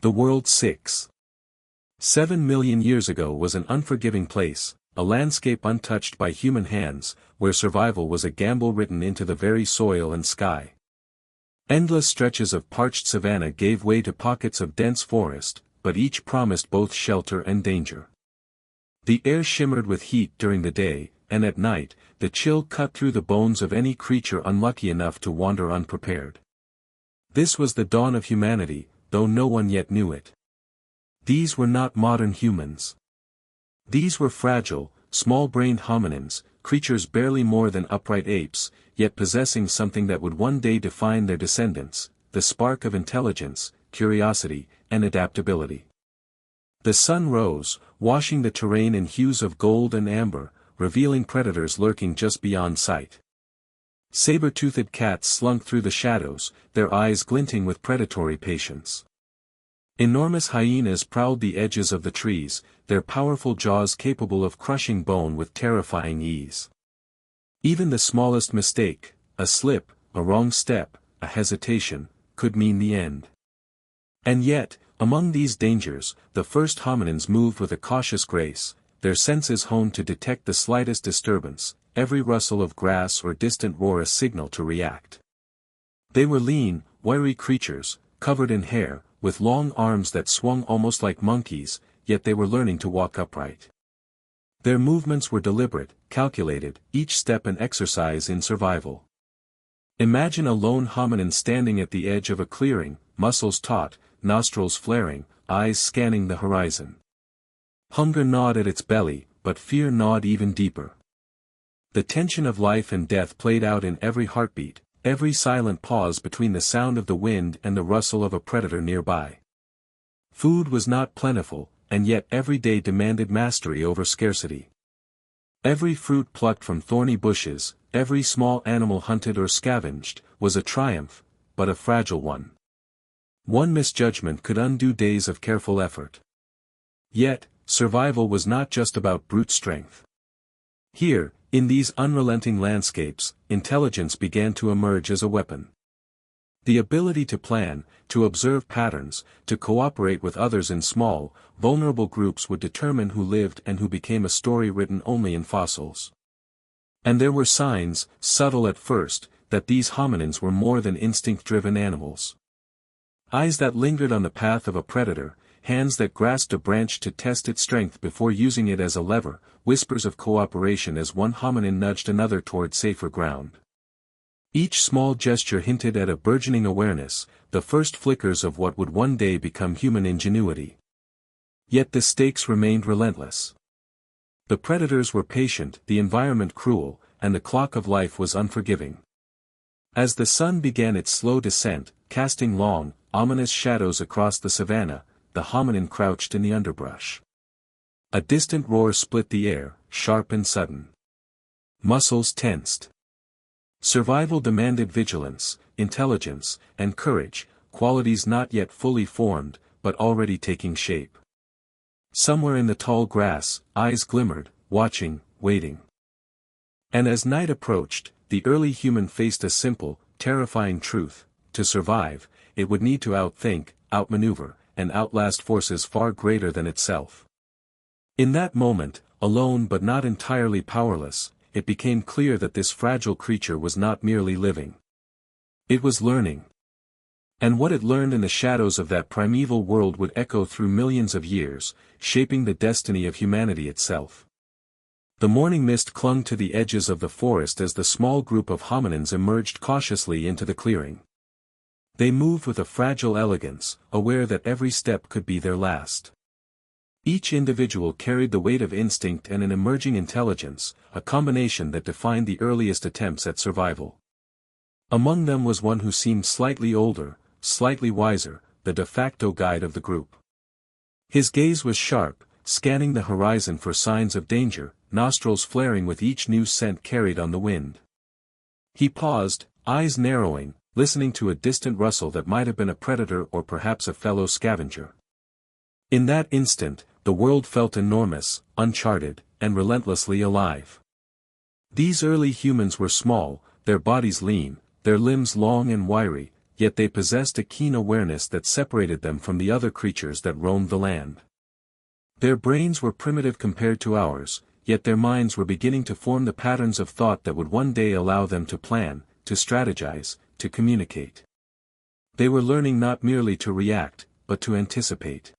The world 7 million years ago was an unforgiving place, a landscape untouched by human hands, where survival was a gamble written into the very soil and sky. Endless stretches of parched savanna gave way to pockets of dense forest, but each promised both shelter and danger. The air shimmered with heat during the day, and at night, the chill cut through the bones of any creature unlucky enough to wander unprepared. This was the dawn of humanity, though no one yet knew it. These were not modern humans. These were fragile, small-brained hominins, creatures barely more than upright apes, yet possessing something that would one day define their descendants, the spark of intelligence, curiosity, and adaptability. The sun rose, washing the terrain in hues of gold and amber, revealing predators lurking just beyond sight. Saber-toothed cats slunk through the shadows, their eyes glinting with predatory patience. Enormous hyenas prowled the edges of the trees, their powerful jaws capable of crushing bone with terrifying ease. Even the smallest mistake, a slip, a wrong step, a hesitation, could mean the end. And yet, among these dangers, the first hominins moved with a cautious grace, their senses honed to detect the slightest disturbance, every rustle of grass or distant roar a signal to react. They were lean, wiry creatures, covered in hair, with long arms that swung almost like monkeys, yet they were learning to walk upright. Their movements were deliberate, calculated, each step an exercise in survival. Imagine a lone hominin standing at the edge of a clearing, muscles taut, nostrils flaring, eyes scanning the horizon. Hunger gnawed at its belly, but fear gnawed even deeper. The tension of life and death played out in every heartbeat, every silent pause between the sound of the wind and the rustle of a predator nearby. Food was not plentiful, and yet every day demanded mastery over scarcity. Every fruit plucked from thorny bushes, every small animal hunted or scavenged, was a triumph, but a fragile one. One misjudgment could undo days of careful effort. Yet, survival was not just about brute strength. Here, in these unrelenting landscapes, intelligence began to emerge as a weapon. The ability to plan, to observe patterns, to cooperate with others in small, vulnerable groups would determine who lived and who became a story written only in fossils. And there were signs, subtle at first, that these hominins were more than instinct-driven animals. Eyes that lingered on the path of a predator, hands that grasped a branch to test its strength before using it as a lever, whispers of cooperation as one hominin nudged another toward safer ground. Each small gesture hinted at a burgeoning awareness, the first flickers of what would one day become human ingenuity. Yet the stakes remained relentless. The predators were patient, the environment cruel, and the clock of life was unforgiving. As the sun began its slow descent, casting long, ominous shadows across the savanna, the hominin crouched in the underbrush. A distant roar split the air, sharp and sudden. Muscles tensed. Survival demanded vigilance, intelligence, and courage, qualities not yet fully formed, but already taking shape. Somewhere in the tall grass, eyes glimmered, watching, waiting. And as night approached, the early human faced a simple, terrifying truth: to survive, it would need to outthink, outmaneuver, and outlast forces far greater than itself. In that moment, alone but not entirely powerless, it became clear that this fragile creature was not merely living. It was learning. And what it learned in the shadows of that primeval world would echo through millions of years, shaping the destiny of humanity itself. The morning mist clung to the edges of the forest as the small group of hominins emerged cautiously into the clearing. They moved with a fragile elegance, aware that every step could be their last. Each individual carried the weight of instinct and an emerging intelligence, a combination that defined the earliest attempts at survival. Among them was one who seemed slightly older, slightly wiser, the de facto guide of the group. His gaze was sharp, scanning the horizon for signs of danger, nostrils flaring with each new scent carried on the wind. He paused, eyes narrowing, listening to a distant rustle that might have been a predator or perhaps a fellow scavenger. In that instant, the world felt enormous, uncharted, and relentlessly alive. These early humans were small, their bodies lean, their limbs long and wiry, yet they possessed a keen awareness that separated them from the other creatures that roamed the land. Their brains were primitive compared to ours, yet their minds were beginning to form the patterns of thought that would one day allow them to plan, to strategize, to communicate. They were learning not merely to react, but to anticipate.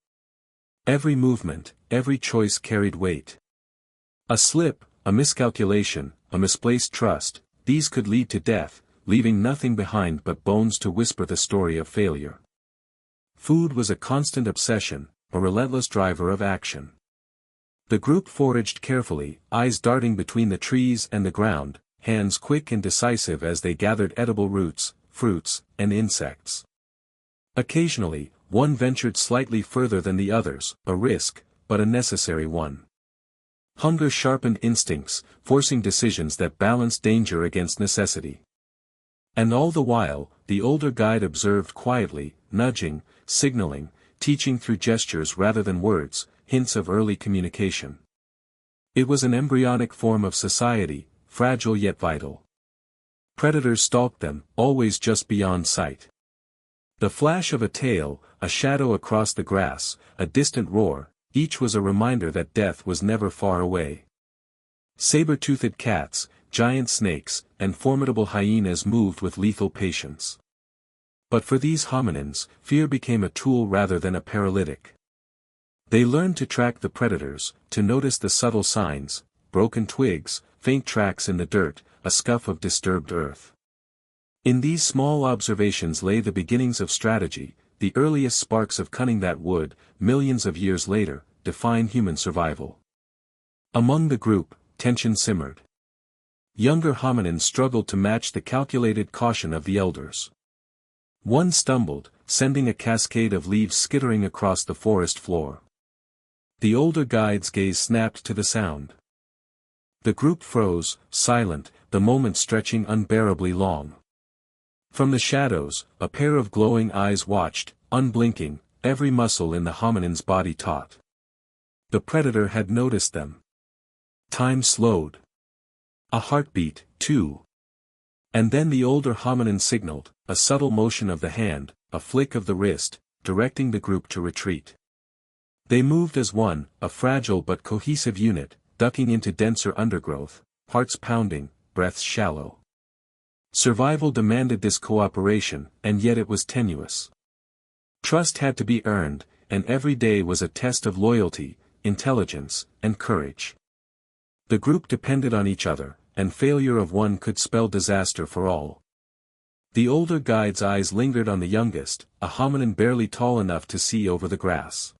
Every movement, every choice carried weight. A slip, a miscalculation, a misplaced trust, these could lead to death, leaving nothing behind but bones to whisper the story of failure. Food was a constant obsession, a relentless driver of action. The group foraged carefully, eyes darting between the trees and the ground, hands quick and decisive as they gathered edible roots, fruits, and insects. Occasionally, one ventured slightly further than the others, a risk, but a necessary one. Hunger sharpened instincts, forcing decisions that balanced danger against necessity. And all the while, the older guide observed quietly, nudging, signaling, teaching through gestures rather than words, hints of early communication. It was an embryonic form of society, fragile yet vital. Predators stalked them, always just beyond sight. The flash of a tail, a shadow across the grass, a distant roar, each was a reminder that death was never far away. Saber-toothed cats, giant snakes, and formidable hyenas moved with lethal patience. But for these hominins, fear became a tool rather than a paralytic. They learned to track the predators, to notice the subtle signs, broken twigs, faint tracks in the dirt, a scuff of disturbed earth. In these small observations lay the beginnings of strategy, the earliest sparks of cunning that would, millions of years later, define human survival. Among the group, tension simmered. Younger hominins struggled to match the calculated caution of the elders. One stumbled, sending a cascade of leaves skittering across the forest floor. The older guide's gaze snapped to the sound. The group froze, silent, the moment stretching unbearably long. From the shadows, a pair of glowing eyes watched, unblinking, every muscle in the hominin's body taut. The predator had noticed them. Time slowed. A heartbeat, too. And then the older hominin signaled, a subtle motion of the hand, a flick of the wrist, directing the group to retreat. They moved as one, a fragile but cohesive unit, ducking into denser undergrowth, hearts pounding, breaths shallow. Survival demanded this cooperation, and yet it was tenuous. Trust had to be earned, and every day was a test of loyalty, intelligence, and courage. The group depended on each other, and failure of one could spell disaster for all. The older guide's eyes lingered on the youngest, a hominin barely tall enough to see over the grass.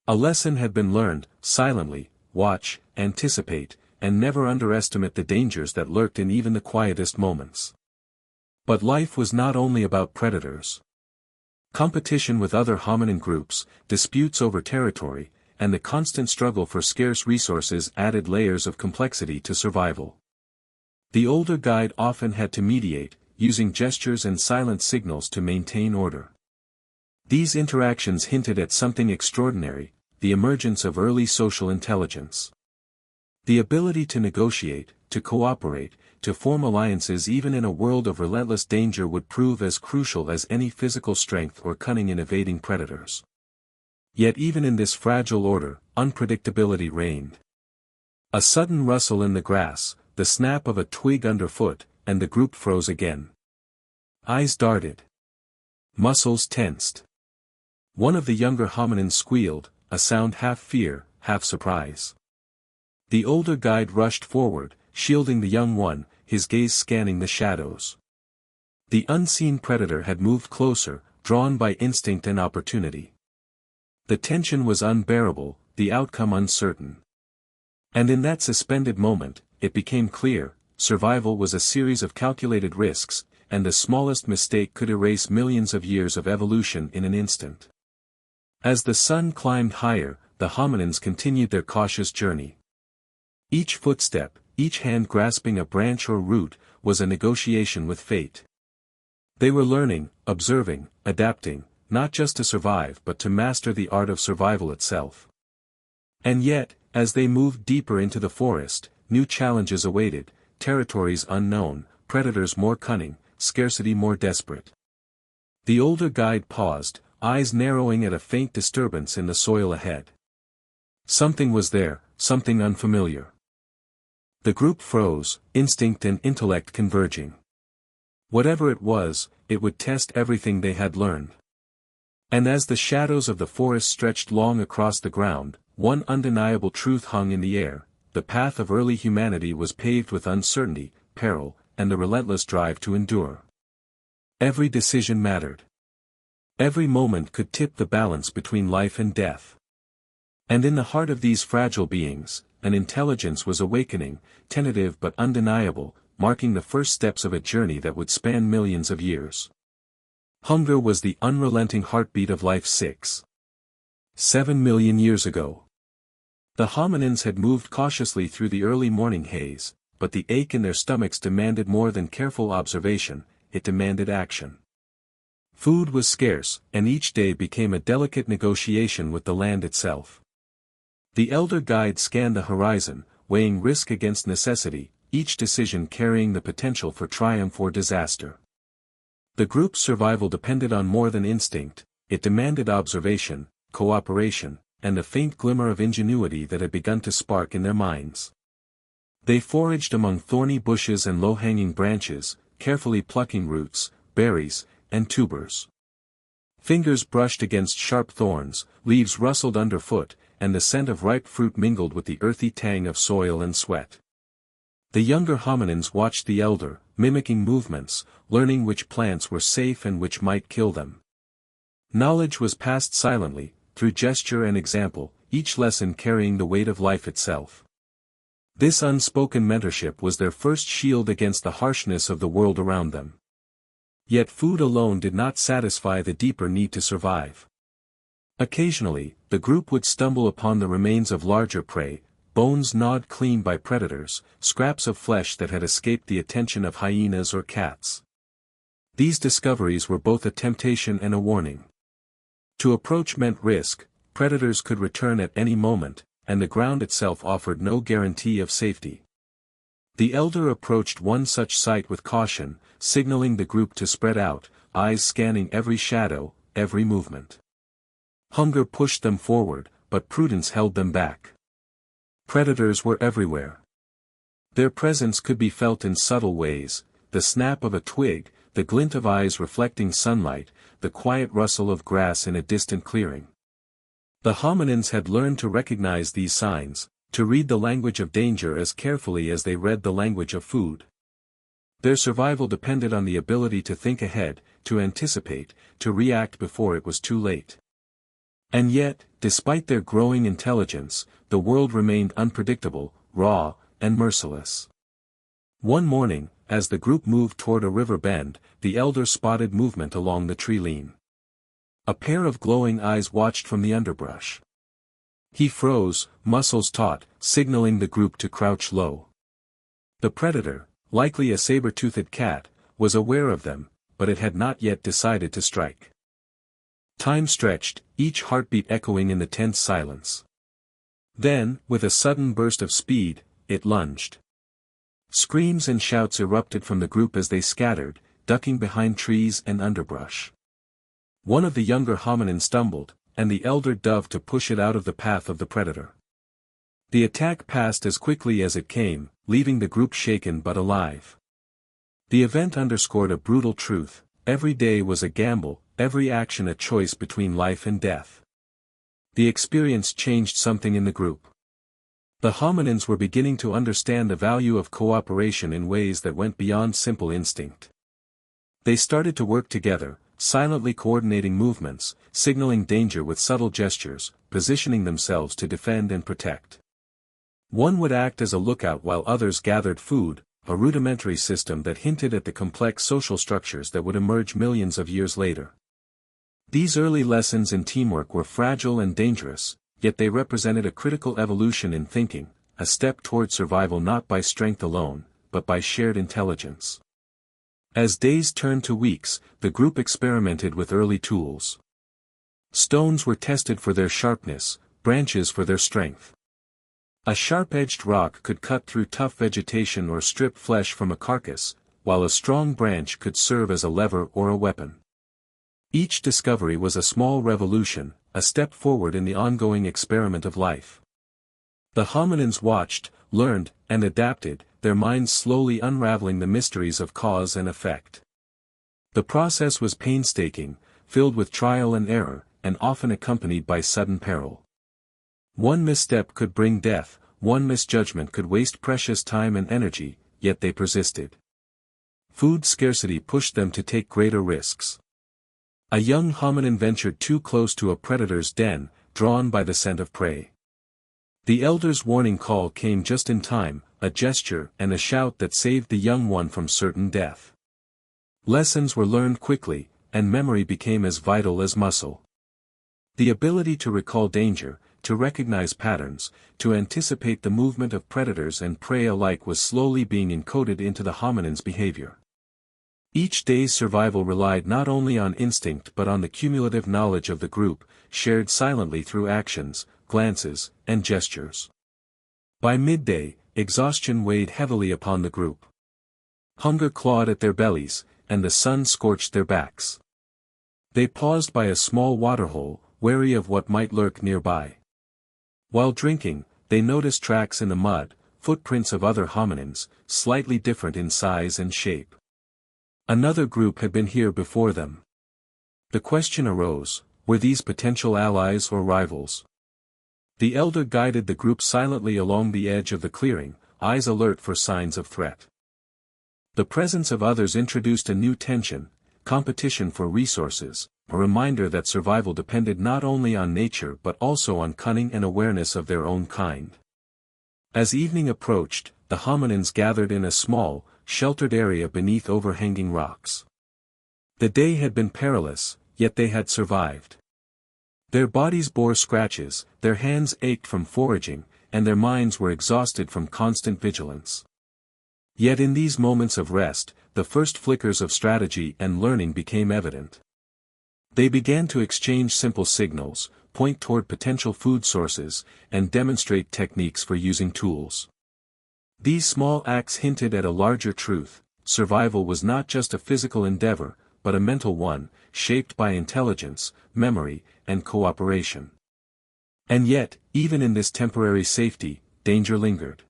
A lesson had been learned: silently, watch, anticipate, and never underestimate the dangers that lurked in even the quietest moments. But life was not only about predators. Competition with other hominin groups, disputes over territory, and the constant struggle for scarce resources added layers of complexity to survival. The older guide often had to mediate, using gestures and silent signals to maintain order. These interactions hinted at something extraordinary: the emergence of early social intelligence. The ability to negotiate, to cooperate, to form alliances even in a world of relentless danger would prove as crucial as any physical strength or cunning in evading predators. Yet even in this fragile order, unpredictability reigned. A sudden rustle in the grass, the snap of a twig underfoot, and the group froze again. Eyes darted. Muscles tensed. One of the younger hominins squealed, a sound half fear, half surprise. The older guide rushed forward, shielding the young one, his gaze scanning the shadows. The unseen predator had moved closer, drawn by instinct and opportunity. The tension was unbearable, the outcome uncertain. And in that suspended moment, it became clear: survival was a series of calculated risks, and the smallest mistake could erase millions of years of evolution in an instant. As the sun climbed higher, the hominins continued their cautious journey. Each footstep, each hand grasping a branch or root, was a negotiation with fate. They were learning, observing, adapting, not just to survive but to master the art of survival itself. And yet, as they moved deeper into the forest, new challenges awaited: territories unknown, predators more cunning, scarcity more desperate. The older guide paused, eyes narrowing at a faint disturbance in the soil ahead. Something was there, something unfamiliar. The group froze, instinct and intellect converging. Whatever it was, it would test everything they had learned. And as the shadows of the forest stretched long across the ground, one undeniable truth hung in the air: the path of early humanity was paved with uncertainty, peril, and the relentless drive to endure. Every decision mattered. Every moment could tip the balance between life and death. And in the heart of these fragile beings, an intelligence was awakening, tentative but undeniable, marking the first steps of a journey that would span millions of years. Hunger was the unrelenting heartbeat of life. 7 million years ago. The hominins had moved cautiously through the early morning haze, but the ache in their stomachs demanded more than careful observation, it demanded action. Food was scarce, and each day became a delicate negotiation with the land itself. The elder guide scanned the horizon, weighing risk against necessity, each decision carrying the potential for triumph or disaster. The group's survival depended on more than instinct, it demanded observation, cooperation, and the faint glimmer of ingenuity that had begun to spark in their minds. They foraged among thorny bushes and low-hanging branches, carefully plucking roots, berries, and tubers. Fingers brushed against sharp thorns, leaves rustled underfoot, and the scent of ripe fruit mingled with the earthy tang of soil and sweat. The younger hominins watched the elder, mimicking movements, learning which plants were safe and which might kill them. Knowledge was passed silently, through gesture and example, each lesson carrying the weight of life itself. This unspoken mentorship was their first shield against the harshness of the world around them. Yet food alone did not satisfy the deeper need to survive. Occasionally, the group would stumble upon the remains of larger prey, bones gnawed clean by predators, scraps of flesh that had escaped the attention of hyenas or cats. These discoveries were both a temptation and a warning. To approach meant risk, predators could return at any moment, and the ground itself offered no guarantee of safety. The elder approached one such site with caution, signaling the group to spread out, eyes scanning every shadow, every movement. Hunger pushed them forward, but prudence held them back. Predators were everywhere. Their presence could be felt in subtle ways: the snap of a twig, the glint of eyes reflecting sunlight, the quiet rustle of grass in a distant clearing. The hominins had learned to recognize these signs, to read the language of danger as carefully as they read the language of food. Their survival depended on the ability to think ahead, to anticipate, to react before it was too late. And yet, despite their growing intelligence, the world remained unpredictable, raw, and merciless. One morning, as the group moved toward a river bend, the elder spotted movement along the tree line. A pair of glowing eyes watched from the underbrush. He froze, muscles taut, signaling the group to crouch low. The predator, likely a saber-toothed cat, was aware of them, but it had not yet decided to strike. Time stretched, each heartbeat echoing in the tense silence. Then, with a sudden burst of speed, it lunged. Screams and shouts erupted from the group as they scattered, ducking behind trees and underbrush. One of the younger hominins stumbled, and the elder dove to push it out of the path of the predator. The attack passed as quickly as it came, leaving the group shaken but alive. The event underscored a brutal truth: every day was a gamble, every action a choice between life and death. The experience changed something in the group. The hominins were beginning to understand the value of cooperation in ways that went beyond simple instinct. They started to work together, silently coordinating movements, signaling danger with subtle gestures, positioning themselves to defend and protect. One would act as a lookout while others gathered food, a rudimentary system that hinted at the complex social structures that would emerge millions of years later. These early lessons in teamwork were fragile and dangerous, yet they represented a critical evolution in thinking, a step toward survival not by strength alone, but by shared intelligence. As days turned to weeks, the group experimented with early tools. Stones were tested for their sharpness, branches for their strength. A sharp-edged rock could cut through tough vegetation or strip flesh from a carcass, while a strong branch could serve as a lever or a weapon. Each discovery was a small revolution, a step forward in the ongoing experiment of life. The hominins watched, learned, and adapted, their minds slowly unraveling the mysteries of cause and effect. The process was painstaking, filled with trial and error, and often accompanied by sudden peril. One misstep could bring death, one misjudgment could waste precious time and energy, yet they persisted. Food scarcity pushed them to take greater risks. A young hominin ventured too close to a predator's den, drawn by the scent of prey. The elder's warning call came just in time, a gesture and a shout that saved the young one from certain death. Lessons were learned quickly, and memory became as vital as muscle. The ability to recall danger, to recognize patterns, to anticipate the movement of predators and prey alike was slowly being encoded into the hominin's behavior. Each day's survival relied not only on instinct but on the cumulative knowledge of the group, shared silently through actions, glances, and gestures. By midday, exhaustion weighed heavily upon the group. Hunger clawed at their bellies, and the sun scorched their backs. They paused by a small waterhole, wary of what might lurk nearby. While drinking, they noticed tracks in the mud, footprints of other hominins, slightly different in size and shape. Another group had been here before them. The question arose, were these potential allies or rivals? The elder guided the group silently along the edge of the clearing, eyes alert for signs of threat. The presence of others introduced a new tension, competition for resources, a reminder that survival depended not only on nature but also on cunning and awareness of their own kind. As evening approached, the hominins gathered in a small, sheltered area beneath overhanging rocks. The day had been perilous, yet they had survived. Their bodies bore scratches, their hands ached from foraging, and their minds were exhausted from constant vigilance. Yet in these moments of rest, the first flickers of strategy and learning became evident. They began to exchange simple signals, point toward potential food sources, and demonstrate techniques for using tools. These small acts hinted at a larger truth: survival was not just a physical endeavor, but a mental one, shaped by intelligence, memory, and cooperation. And yet, even in this temporary safety, danger lingered.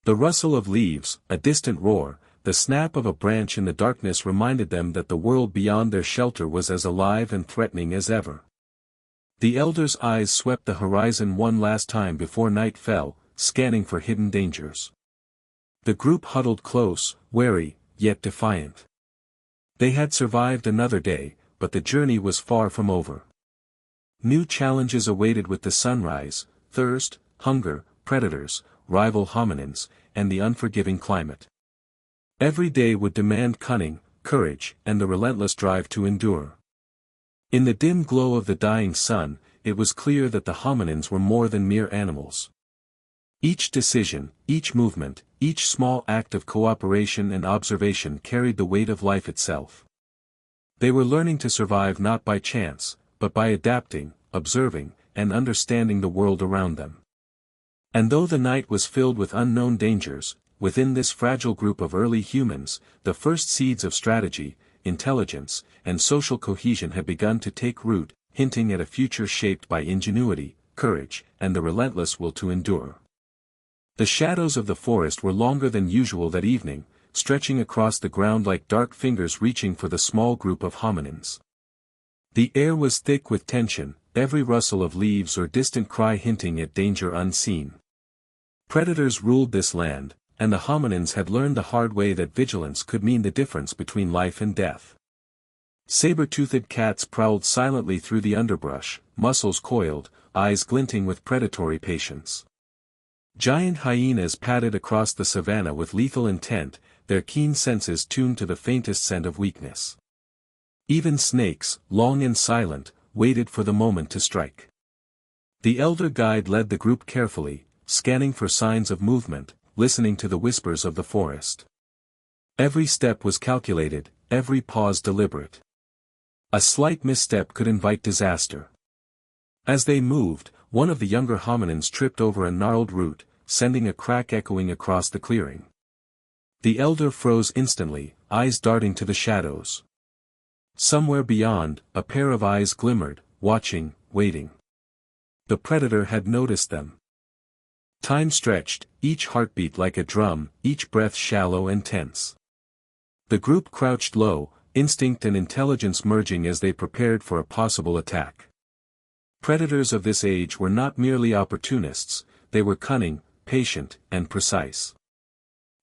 The rustle of leaves, a distant roar, the snap of a branch in the darkness reminded them that the world beyond their shelter was as alive and threatening as ever. The elder's eyes swept the horizon one last time before night fell, scanning for hidden dangers. The group huddled close, wary, yet defiant. They had survived another day, but the journey was far from over. New challenges awaited with the sunrise: thirst, hunger, predators, rival hominins, and the unforgiving climate. Every day would demand cunning, courage, and the relentless drive to endure. In the dim glow of the dying sun, it was clear that the hominins were more than mere animals. Each decision, each movement, each small act of cooperation and observation carried the weight of life itself. They were learning to survive not by chance, but by adapting, observing, and understanding the world around them. And though the night was filled with unknown dangers, within this fragile group of early humans, the first seeds of strategy, intelligence, and social cohesion had begun to take root, hinting at a future shaped by ingenuity, courage, and the relentless will to endure. The shadows of the forest were longer than usual that evening, stretching across the ground like dark fingers reaching for the small group of hominins. The air was thick with tension, every rustle of leaves or distant cry hinting at danger unseen. Predators ruled this land, and the hominins had learned the hard way that vigilance could mean the difference between life and death. Saber-toothed cats prowled silently through the underbrush, muscles coiled, eyes glinting with predatory patience. Giant hyenas padded across the savanna with lethal intent, their keen senses tuned to the faintest scent of weakness. Even snakes, long and silent, waited for the moment to strike. The elder guide led the group carefully, scanning for signs of movement, listening to the whispers of the forest. Every step was calculated, every pause deliberate. A slight misstep could invite disaster. As they moved, one of the younger hominins tripped over a gnarled root, sending a crack echoing across the clearing. The elder froze instantly, eyes darting to the shadows. Somewhere beyond, a pair of eyes glimmered, watching, waiting. The predator had noticed them. Time stretched, each heartbeat like a drum, each breath shallow and tense. The group crouched low, instinct and intelligence merging as they prepared for a possible attack. Predators of this age were not merely opportunists, they were cunning, patient, and precise.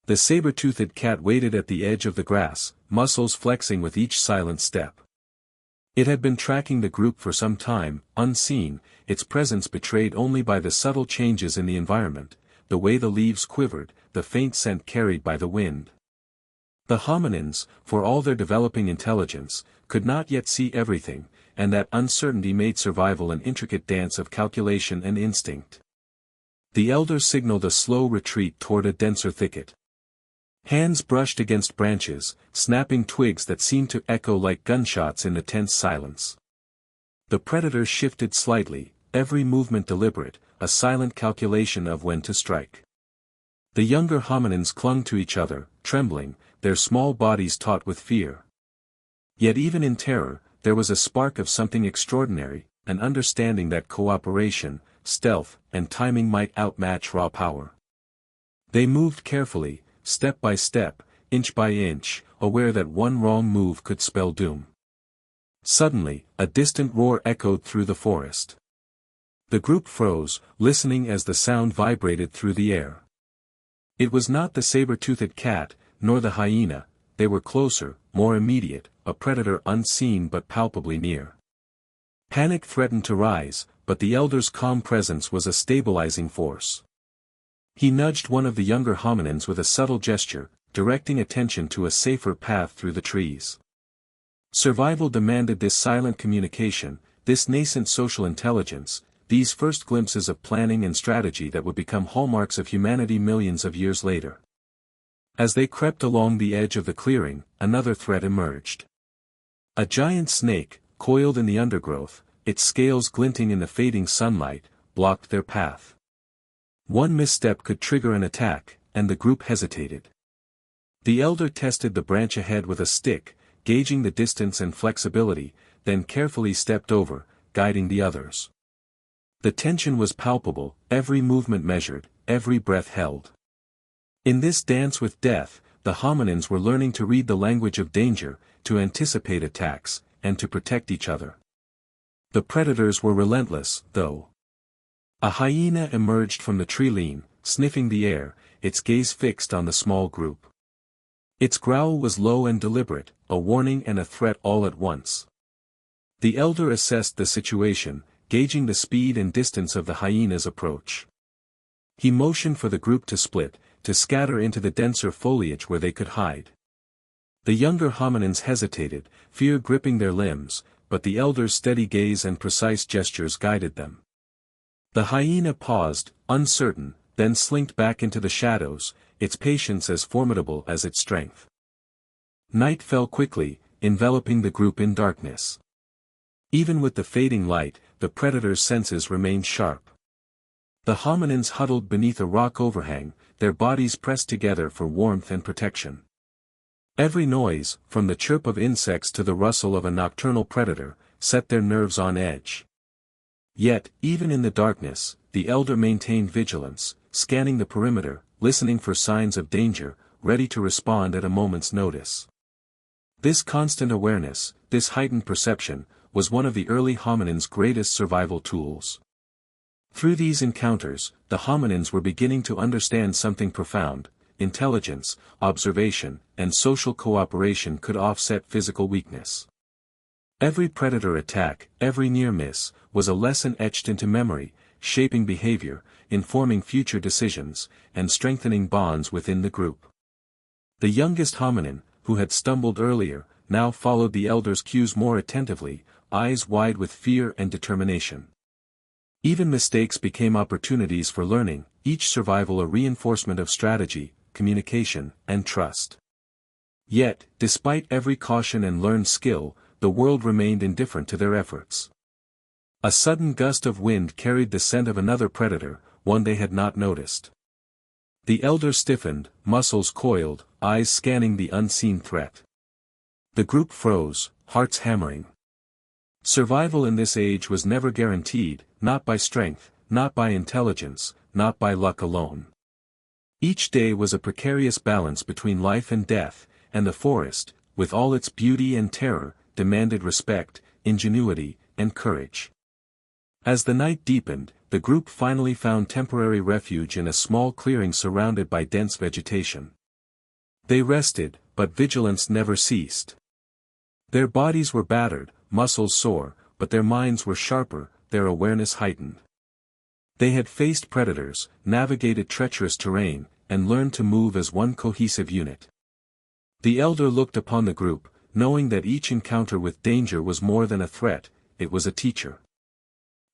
The saber-toothed cat waited at the edge of the grass, muscles flexing with each silent step. It had been tracking the group for some time, unseen, its presence betrayed only by the subtle changes in the environment, the way the leaves quivered, the faint scent carried by the wind. The hominins, for all their developing intelligence, could not yet see everything, and that uncertainty made survival an intricate dance of calculation and instinct. The elder signaled a slow retreat toward a denser thicket. Hands brushed against branches, snapping twigs that seemed to echo like gunshots in the tense silence. The predator shifted slightly, every movement deliberate, a silent calculation of when to strike. The younger hominins clung to each other, trembling, their small bodies taut with fear. Yet even in terror, there was a spark of something extraordinary, an understanding that cooperation, stealth, and timing might outmatch raw power. They moved carefully, step by step, inch by inch, aware that one wrong move could spell doom. Suddenly, a distant roar echoed through the forest. The group froze, listening as the sound vibrated through the air. It was not the saber-toothed cat, nor the hyena, they were closer, more immediate, a predator unseen but palpably near. Panic threatened to rise, but the elder's calm presence was a stabilizing force. He nudged one of the younger hominins with a subtle gesture, directing attention to a safer path through the trees. Survival demanded this silent communication, this nascent social intelligence, these first glimpses of planning and strategy that would become hallmarks of humanity millions of years later. As they crept along the edge of the clearing, another threat emerged. A giant snake, coiled in the undergrowth, its scales glinting in the fading sunlight, blocked their path. One misstep could trigger an attack, and the group hesitated. The elder tested the branch ahead with a stick, gauging the distance and flexibility, then carefully stepped over, guiding the others. The tension was palpable, every movement measured, every breath held. In this dance with death, the hominins were learning to read the language of danger, to anticipate attacks, and to protect each other. The predators were relentless, though. A hyena emerged from the tree line, sniffing the air, its gaze fixed on the small group. Its growl was low and deliberate, a warning and a threat all at once. The elder assessed the situation, gauging the speed and distance of the hyena's approach. He motioned for the group to split, to scatter into the denser foliage where they could hide. The younger hominins hesitated, fear gripping their limbs, but the elder's steady gaze and precise gestures guided them. The hyena paused, uncertain, then slinked back into the shadows, its patience as formidable as its strength. Night fell quickly, enveloping the group in darkness. Even with the fading light, the predator's senses remained sharp. The hominins huddled beneath a rock overhang, their bodies pressed together for warmth and protection. Every noise, from the chirp of insects to the rustle of a nocturnal predator, set their nerves on edge. Yet, even in the darkness, the elder maintained vigilance, scanning the perimeter, listening for signs of danger, ready to respond at a moment's notice. This constant awareness, this heightened perception, was one of the early hominins' greatest survival tools. Through these encounters, the hominins were beginning to understand something profound: intelligence, observation, and social cooperation could offset physical weakness. Every predator attack, every near miss, was a lesson etched into memory, shaping behavior, informing future decisions, and strengthening bonds within the group. The youngest hominin, who had stumbled earlier, now followed the elder's cues more attentively, eyes wide with fear and determination. Even mistakes became opportunities for learning, each survival a reinforcement of strategy, communication, and trust. Yet, despite every caution and learned skill, the world remained indifferent to their efforts. A sudden gust of wind carried the scent of another predator, one they had not noticed. The elder stiffened, muscles coiled, eyes scanning the unseen threat. The group froze, hearts hammering. Survival in this age was never guaranteed, not by strength, not by intelligence, not by luck alone. Each day was a precarious balance between life and death, and the forest, with all its beauty and terror, demanded respect, ingenuity, and courage. As the night deepened, the group finally found temporary refuge in a small clearing surrounded by dense vegetation. They rested, but vigilance never ceased. Their bodies were battered, muscles sore, but their minds were sharper, their awareness heightened. They had faced predators, navigated treacherous terrain, and learned to move as one cohesive unit. The elder looked upon the group, knowing that each encounter with danger was more than a threat, it was a teacher.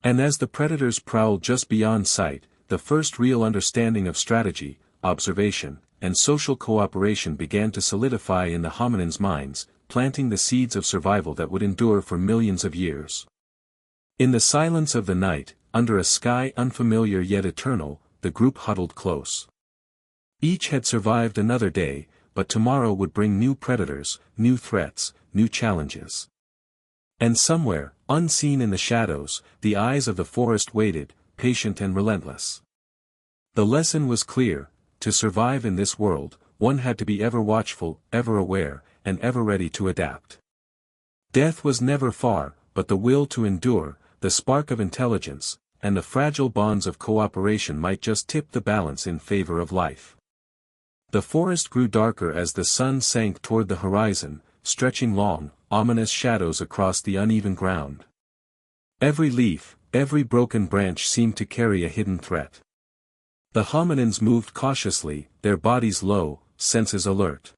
And as the predators prowled just beyond sight, the first real understanding of strategy, observation, and social cooperation began to solidify in the hominins' minds, planting the seeds of survival that would endure for millions of years. In the silence of the night, under a sky unfamiliar yet eternal, the group huddled close. Each had survived another day, but tomorrow would bring new predators, new threats, new challenges. And somewhere, unseen in the shadows, the eyes of the forest waited, patient and relentless. The lesson was clear: to survive in this world, one had to be ever watchful, ever aware, and ever ready to adapt. Death was never far, but the will to endure, the spark of intelligence, and the fragile bonds of cooperation might just tip the balance in favor of life. The forest grew darker as the sun sank toward the horizon, stretching long, ominous shadows across the uneven ground. Every leaf, every broken branch seemed to carry a hidden threat. The hominins moved cautiously, their bodies low, senses alert.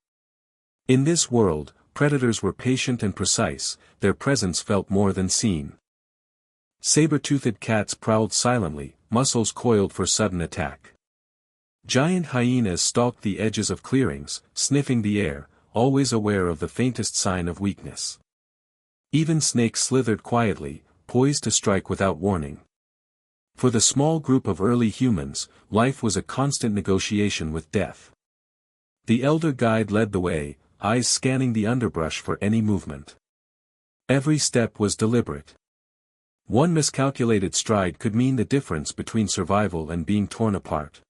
In this world, predators were patient and precise, their presence felt more than seen. Saber-toothed cats prowled silently, muscles coiled for sudden attack. Giant hyenas stalked the edges of clearings, sniffing the air, always aware of the faintest sign of weakness. Even snakes slithered quietly, poised to strike without warning. For the small group of early humans, life was a constant negotiation with death. The elder guide led the way, eyes scanning the underbrush for any movement. Every step was deliberate. One miscalculated stride could mean the difference between survival and being torn apart.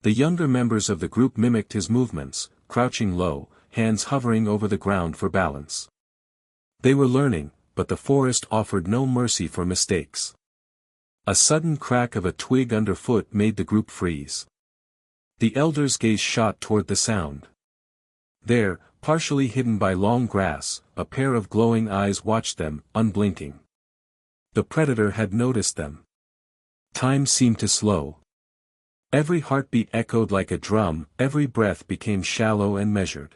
The younger members of the group mimicked his movements, crouching low, hands hovering over the ground for balance. They were learning, but the forest offered no mercy for mistakes. A sudden crack of a twig underfoot made the group freeze. The elder's gaze shot toward the sound. There, partially hidden by long grass, a pair of glowing eyes watched them, unblinking. The predator had noticed them. Time seemed to slow. Every heartbeat echoed like a drum, every breath became shallow and measured.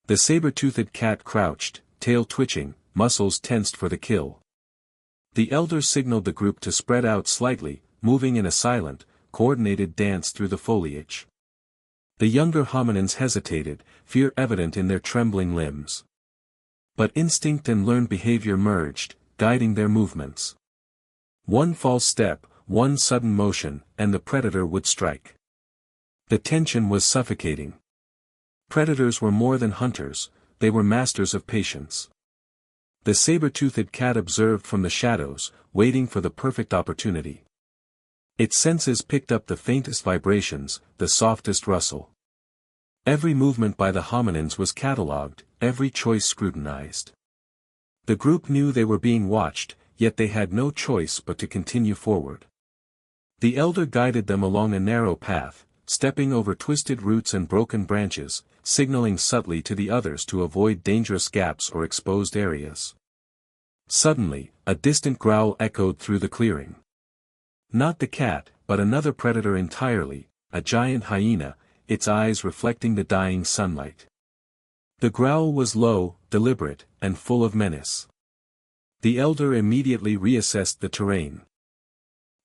The saber-toothed cat crouched, tail twitching, muscles tensed for the kill. The elder signaled the group to spread out slightly, moving in a silent, coordinated dance through the foliage. The younger hominins hesitated, fear evident in their trembling limbs. But instinct and learned behavior merged, guiding their movements. One false step, one sudden motion, and the predator would strike. The tension was suffocating. Predators were more than hunters, they were masters of patience. The saber-toothed cat observed from the shadows, waiting for the perfect opportunity. Its senses picked up the faintest vibrations, the softest rustle. Every movement by the hominins was catalogued, every choice scrutinized. The group knew they were being watched, yet they had no choice but to continue forward. The elder guided them along a narrow path, stepping over twisted roots and broken branches, signaling subtly to the others to avoid dangerous gaps or exposed areas. Suddenly, a distant growl echoed through the clearing. Not the cat, but another predator entirely, a giant hyena, its eyes reflecting the dying sunlight. The growl was low, deliberate, and full of menace. The elder immediately reassessed the terrain.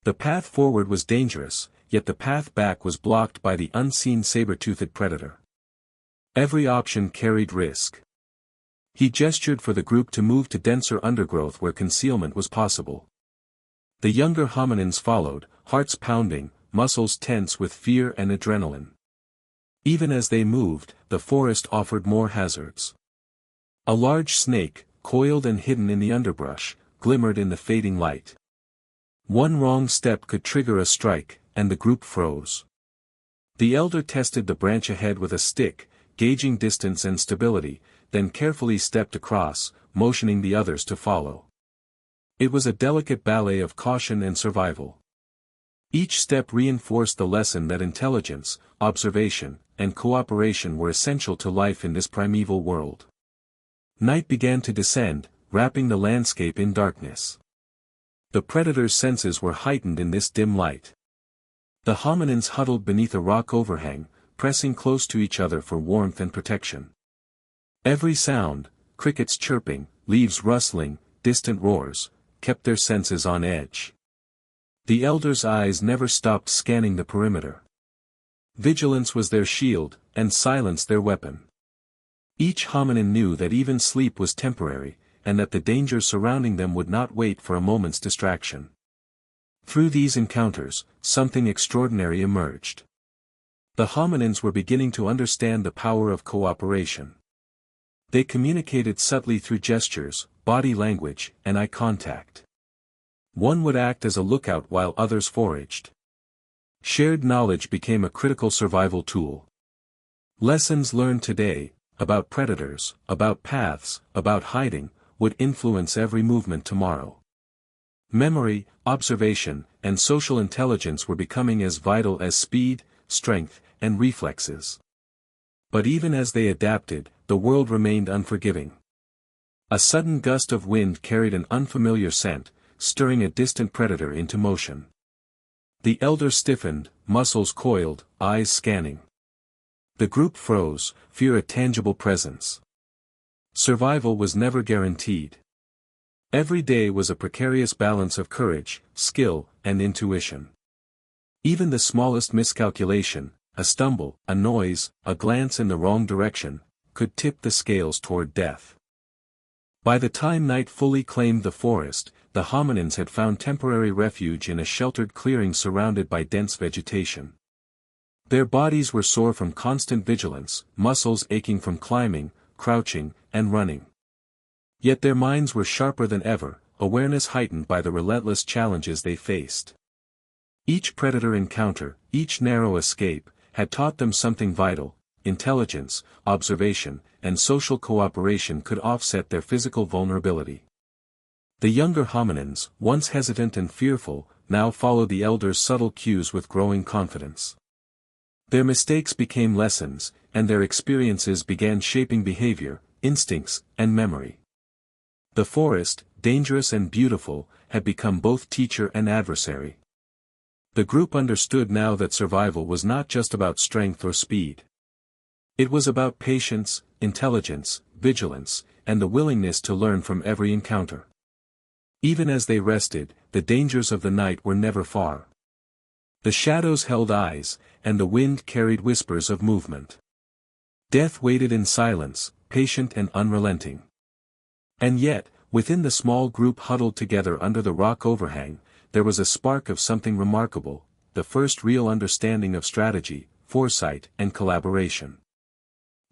The path forward was dangerous, yet the path back was blocked by the unseen saber-toothed predator. Every option carried risk. He gestured for the group to move to denser undergrowth where concealment was possible. The younger hominins followed, hearts pounding, muscles tense with fear and adrenaline. Even as they moved, the forest offered more hazards. A large snake, coiled and hidden in the underbrush, glimmered in the fading light. One wrong step could trigger a strike, and the group froze. The elder tested the branch ahead with a stick, gauging distance and stability, then carefully stepped across, motioning the others to follow. It was a delicate ballet of caution and survival. Each step reinforced the lesson that intelligence, observation, and cooperation were essential to life in this primeval world. Night began to descend, wrapping the landscape in darkness. The predator's senses were heightened in this dim light. The hominins huddled beneath a rock overhang, pressing close to each other for warmth and protection. Every sound, crickets chirping, leaves rustling, distant roars, kept their senses on edge. The elders' eyes never stopped scanning the perimeter. Vigilance was their shield, and silence their weapon. Each hominin knew that even sleep was temporary, and that the dangers surrounding them would not wait for a moment's distraction. Through these encounters, something extraordinary emerged. The hominins were beginning to understand the power of cooperation. They communicated subtly through gestures, body language, and eye contact. One would act as a lookout while others foraged. Shared knowledge became a critical survival tool. Lessons learned today, about predators, about paths, about hiding, would influence every movement tomorrow. Memory, observation, and social intelligence were becoming as vital as speed, strength, and reflexes. But even as they adapted, the world remained unforgiving. A sudden gust of wind carried an unfamiliar scent, stirring a distant predator into motion. The elder stiffened, muscles coiled, eyes scanning. The group froze, fear a tangible presence. Survival was never guaranteed. Every day was a precarious balance of courage, skill, and intuition. Even the smallest miscalculation, a stumble, a noise, a glance in the wrong direction, could tip the scales toward death. By the time night fully claimed the forest, the hominins had found temporary refuge in a sheltered clearing surrounded by dense vegetation. Their bodies were sore from constant vigilance, muscles aching from climbing, crouching, and running. Yet their minds were sharper than ever, awareness heightened by the relentless challenges they faced. Each predator encounter, each narrow escape, had taught them something vital. Intelligence, observation, and social cooperation could offset their physical vulnerability. The younger hominins, once hesitant and fearful, now followed the elders' subtle cues with growing confidence. Their mistakes became lessons, and their experiences began shaping behavior, instincts, and memory. The forest, dangerous and beautiful, had become both teacher and adversary. The group understood now that survival was not just about strength or speed. It was about patience, intelligence, vigilance, and the willingness to learn from every encounter. Even as they rested, the dangers of the night were never far. The shadows held eyes, and the wind carried whispers of movement. Death waited in silence, patient and unrelenting. And yet, within the small group huddled together under the rock overhang, there was a spark of something remarkable, the first real understanding of strategy, foresight, and collaboration.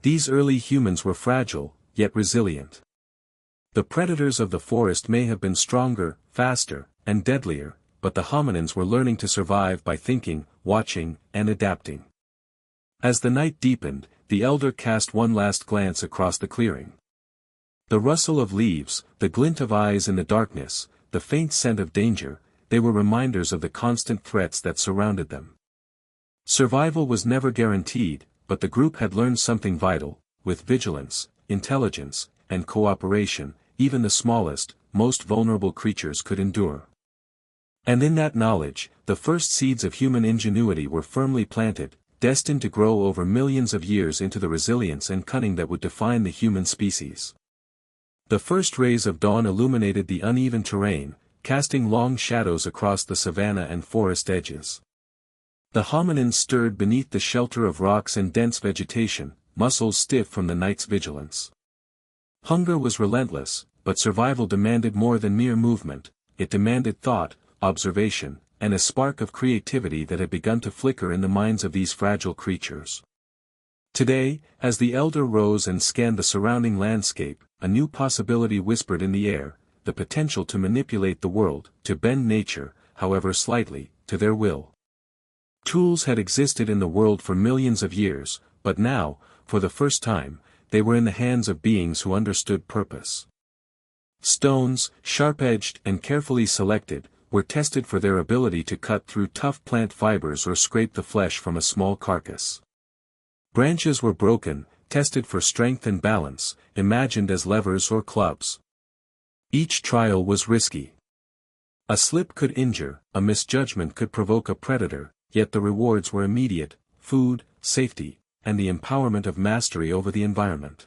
These early humans were fragile, yet resilient. The predators of the forest may have been stronger, faster, and deadlier, but the hominins were learning to survive by thinking, watching, and adapting. As the night deepened, the elder cast one last glance across the clearing. The rustle of leaves, the glint of eyes in the darkness, the faint scent of danger, they were reminders of the constant threats that surrounded them. Survival was never guaranteed, but the group had learned something vital: with vigilance, intelligence, and cooperation, even the smallest, most vulnerable creatures could endure. And in that knowledge, the first seeds of human ingenuity were firmly planted, destined to grow over millions of years into the resilience and cunning that would define the human species. The first rays of dawn illuminated the uneven terrain, casting long shadows across the savanna and forest edges. The hominins stirred beneath the shelter of rocks and dense vegetation, muscles stiff from the night's vigilance. Hunger was relentless, but survival demanded more than mere movement. It demanded thought, observation, and a spark of creativity that had begun to flicker in the minds of these fragile creatures. Today, as the elder rose and scanned the surrounding landscape, a new possibility whispered in the air, the potential to manipulate the world, to bend nature, however slightly, to their will. Tools had existed in the world for millions of years, but now, for the first time, they were in the hands of beings who understood purpose. Stones, sharp-edged and carefully selected, were tested for their ability to cut through tough plant fibers or scrape the flesh from a small carcass. Branches were broken, tested for strength and balance, imagined as levers or clubs. Each trial was risky. A slip could injure, a misjudgment could provoke a predator, yet the rewards were immediate: food, safety, and the empowerment of mastery over the environment.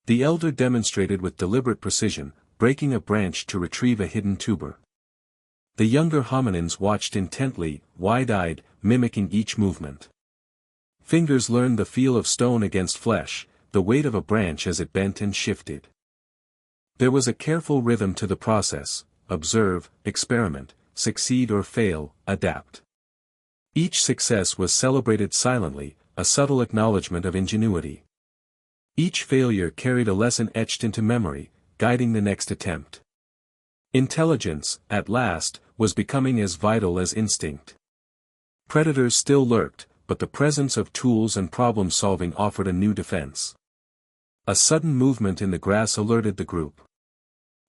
The elder demonstrated with deliberate precision, breaking a branch to retrieve a hidden tuber. The younger hominins watched intently, wide-eyed, mimicking each movement. Fingers learned the feel of stone against flesh, the weight of a branch as it bent and shifted. There was a careful rhythm to the process: observe, experiment, succeed or fail, adapt. Each success was celebrated silently, a subtle acknowledgement of ingenuity. Each failure carried a lesson etched into memory, guiding the next attempt. Intelligence, at last, was becoming as vital as instinct. Predators still lurked, but the presence of tools and problem-solving offered a new defense. A sudden movement in the grass alerted the group.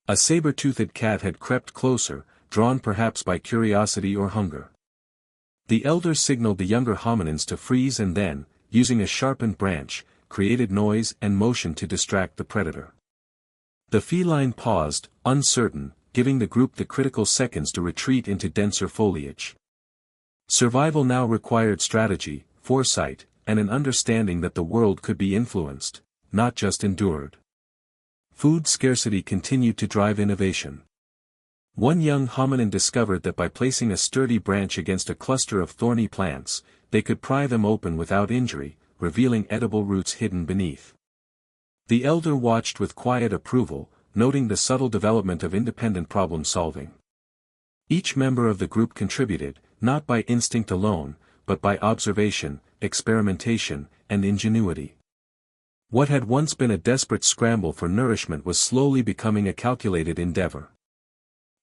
A saber-toothed cat had crept closer, drawn perhaps by curiosity or hunger. The elder signaled the younger hominins to freeze and then, using a sharpened branch, created noise and motion to distract the predator. The feline paused, uncertain, giving the group the critical seconds to retreat into denser foliage. Survival now required strategy, foresight, and an understanding that the world could be influenced, not just endured. Food scarcity continued to drive innovation. One young hominin discovered that by placing a sturdy branch against a cluster of thorny plants, they could pry them open without injury, revealing edible roots hidden beneath. The elder watched with quiet approval, noting the subtle development of independent problem-solving. Each member of the group contributed, not by instinct alone, but by observation, experimentation, and ingenuity. What had once been a desperate scramble for nourishment was slowly becoming a calculated endeavor.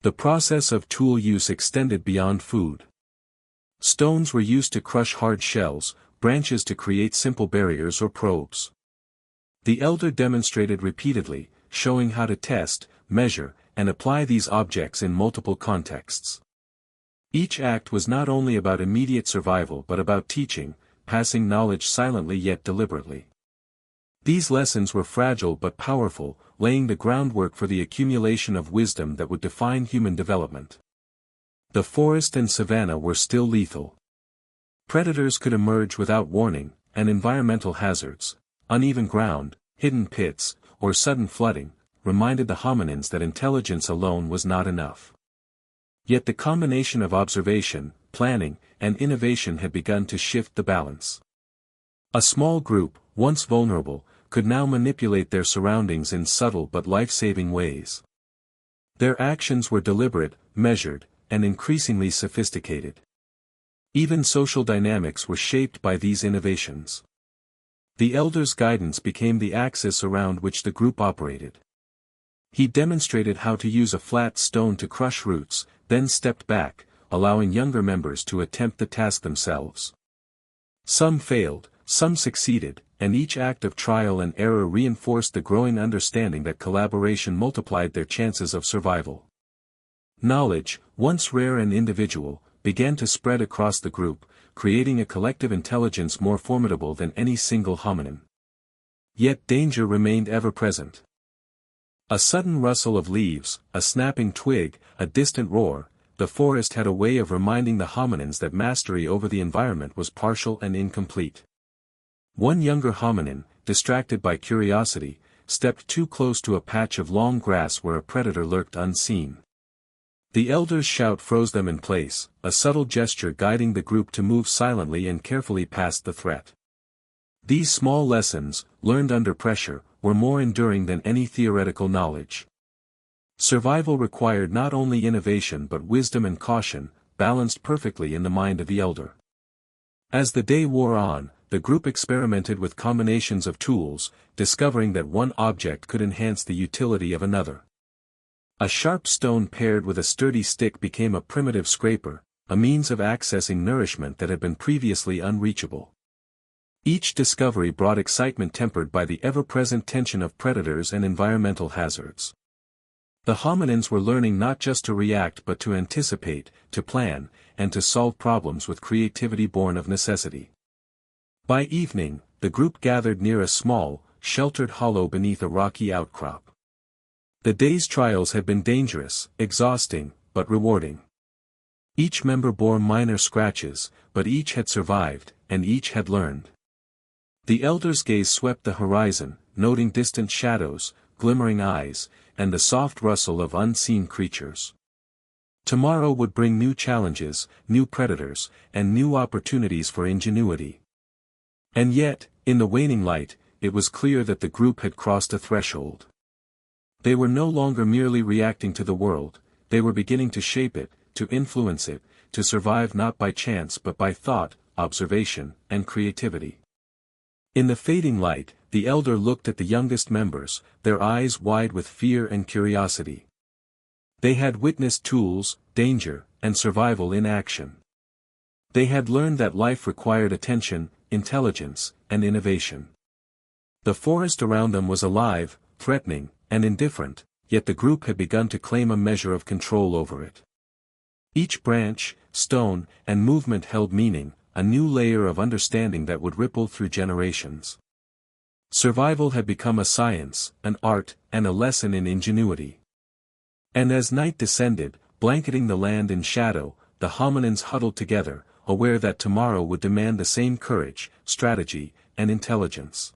The process of tool use extended beyond food. Stones were used to crush hard shells, branches to create simple barriers or probes. The elder demonstrated repeatedly, showing how to test, measure, and apply these objects in multiple contexts. Each act was not only about immediate survival but about teaching, passing knowledge silently yet deliberately. These lessons were fragile but powerful, laying the groundwork for the accumulation of wisdom that would define human development. The forest and savanna were still lethal. Predators could emerge without warning, and environmental hazards, uneven ground, hidden pits, or sudden flooding, reminded the hominins that intelligence alone was not enough. Yet the combination of observation, planning, and innovation had begun to shift the balance. A small group, once vulnerable, could now manipulate their surroundings in subtle but life-saving ways. Their actions were deliberate, measured, and increasingly sophisticated. Even social dynamics were shaped by these innovations. The elder's guidance became the axis around which the group operated. He demonstrated how to use a flat stone to crush roots, then stepped back, allowing younger members to attempt the task themselves. Some failed, some succeeded, and each act of trial and error reinforced the growing understanding that collaboration multiplied their chances of survival. Knowledge, once rare and individual, began to spread across the group, creating a collective intelligence more formidable than any single hominin. Yet danger remained ever present. A sudden rustle of leaves, a snapping twig, a distant roar, the forest had a way of reminding the hominins that mastery over the environment was partial and incomplete. One younger hominin, distracted by curiosity, stepped too close to a patch of long grass where a predator lurked unseen. The elder's shout froze them in place, a subtle gesture guiding the group to move silently and carefully past the threat. These small lessons, learned under pressure, were more enduring than any theoretical knowledge. Survival required not only innovation but wisdom and caution, balanced perfectly in the mind of the elder. As the day wore on, the group experimented with combinations of tools, discovering that one object could enhance the utility of another. A sharp stone paired with a sturdy stick became a primitive scraper, a means of accessing nourishment that had been previously unreachable. Each discovery brought excitement tempered by the ever-present tension of predators and environmental hazards. The hominins were learning not just to react but to anticipate, to plan, and to solve problems with creativity born of necessity. By evening, the group gathered near a small, sheltered hollow beneath a rocky outcrop. The day's trials had been dangerous, exhausting, but rewarding. Each member bore minor scratches, but each had survived, and each had learned. The elder's gaze swept the horizon, noting distant shadows, glimmering eyes, and the soft rustle of unseen creatures. Tomorrow would bring new challenges, new predators, and new opportunities for ingenuity. And yet, in the waning light, it was clear that the group had crossed a threshold. They were no longer merely reacting to the world, they were beginning to shape it, to influence it, to survive not by chance but by thought, observation, and creativity. In the fading light, the elder looked at the youngest members, their eyes wide with fear and curiosity. They had witnessed tools, danger, and survival in action. They had learned that life required attention, intelligence, and innovation. The forest around them was alive, threatening, and indifferent, yet the group had begun to claim a measure of control over it. Each branch, stone, and movement held meaning, a new layer of understanding that would ripple through generations. Survival had become a science, an art, and a lesson in ingenuity. And as night descended, blanketing the land in shadow, the hominins huddled together, aware that tomorrow would demand the same courage, strategy, and intelligence.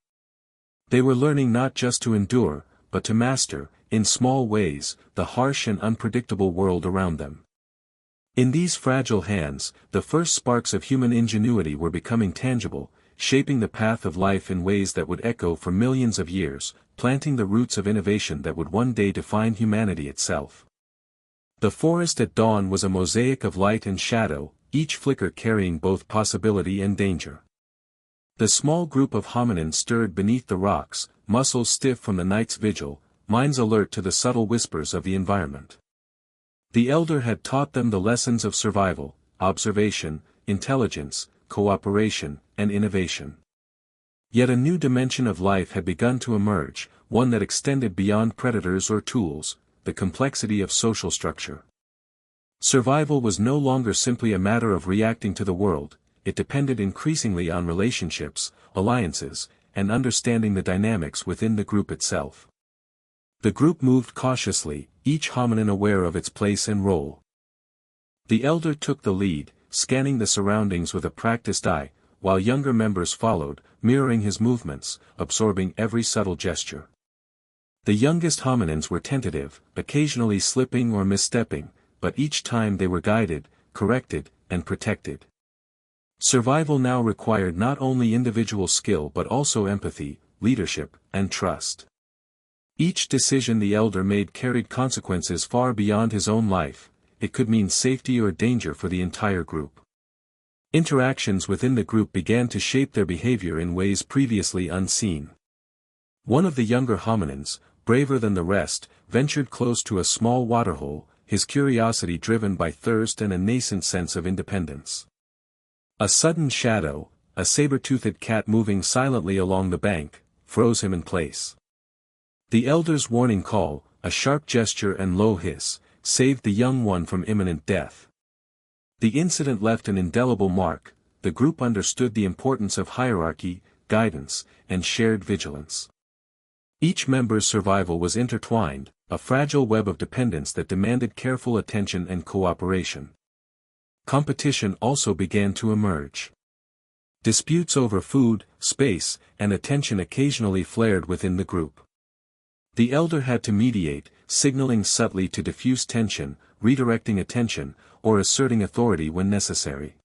They were learning not just to endure, but to master, in small ways, the harsh and unpredictable world around them. In these fragile hands, the first sparks of human ingenuity were becoming tangible, shaping the path of life in ways that would echo for millions of years, planting the roots of innovation that would one day define humanity itself. The forest at dawn was a mosaic of light and shadow, each flicker carrying both possibility and danger. The small group of hominins stirred beneath the rocks, muscles stiff from the night's vigil, minds alert to the subtle whispers of the environment. The elder had taught them the lessons of survival, observation, intelligence, cooperation, and innovation. Yet a new dimension of life had begun to emerge, one that extended beyond predators or tools, the complexity of social structure. Survival was no longer simply a matter of reacting to the world, it depended increasingly on relationships, alliances, and understanding the dynamics within the group itself. The group moved cautiously, each hominin aware of its place and role. The elder took the lead, scanning the surroundings with a practiced eye, while younger members followed, mirroring his movements, absorbing every subtle gesture. The youngest hominins were tentative, occasionally slipping or misstepping, but each time they were guided, corrected, and protected. Survival now required not only individual skill but also empathy, leadership, and trust. Each decision the elder made carried consequences far beyond his own life, it could mean safety or danger for the entire group. Interactions within the group began to shape their behavior in ways previously unseen. One of the younger hominins, braver than the rest, ventured close to a small waterhole, his curiosity driven by thirst and a nascent sense of independence. A sudden shadow, a saber-toothed cat moving silently along the bank, froze him in place. The elder's warning call, a sharp gesture and low hiss, saved the young one from imminent death. The incident left an indelible mark, the group understood the importance of hierarchy, guidance, and shared vigilance. Each member's survival was intertwined, a fragile web of dependence that demanded careful attention and cooperation. Competition also began to emerge. Disputes over food, space, and attention occasionally flared within the group. The elder had to mediate, signaling subtly to diffuse tension, redirecting attention, or asserting authority when necessary.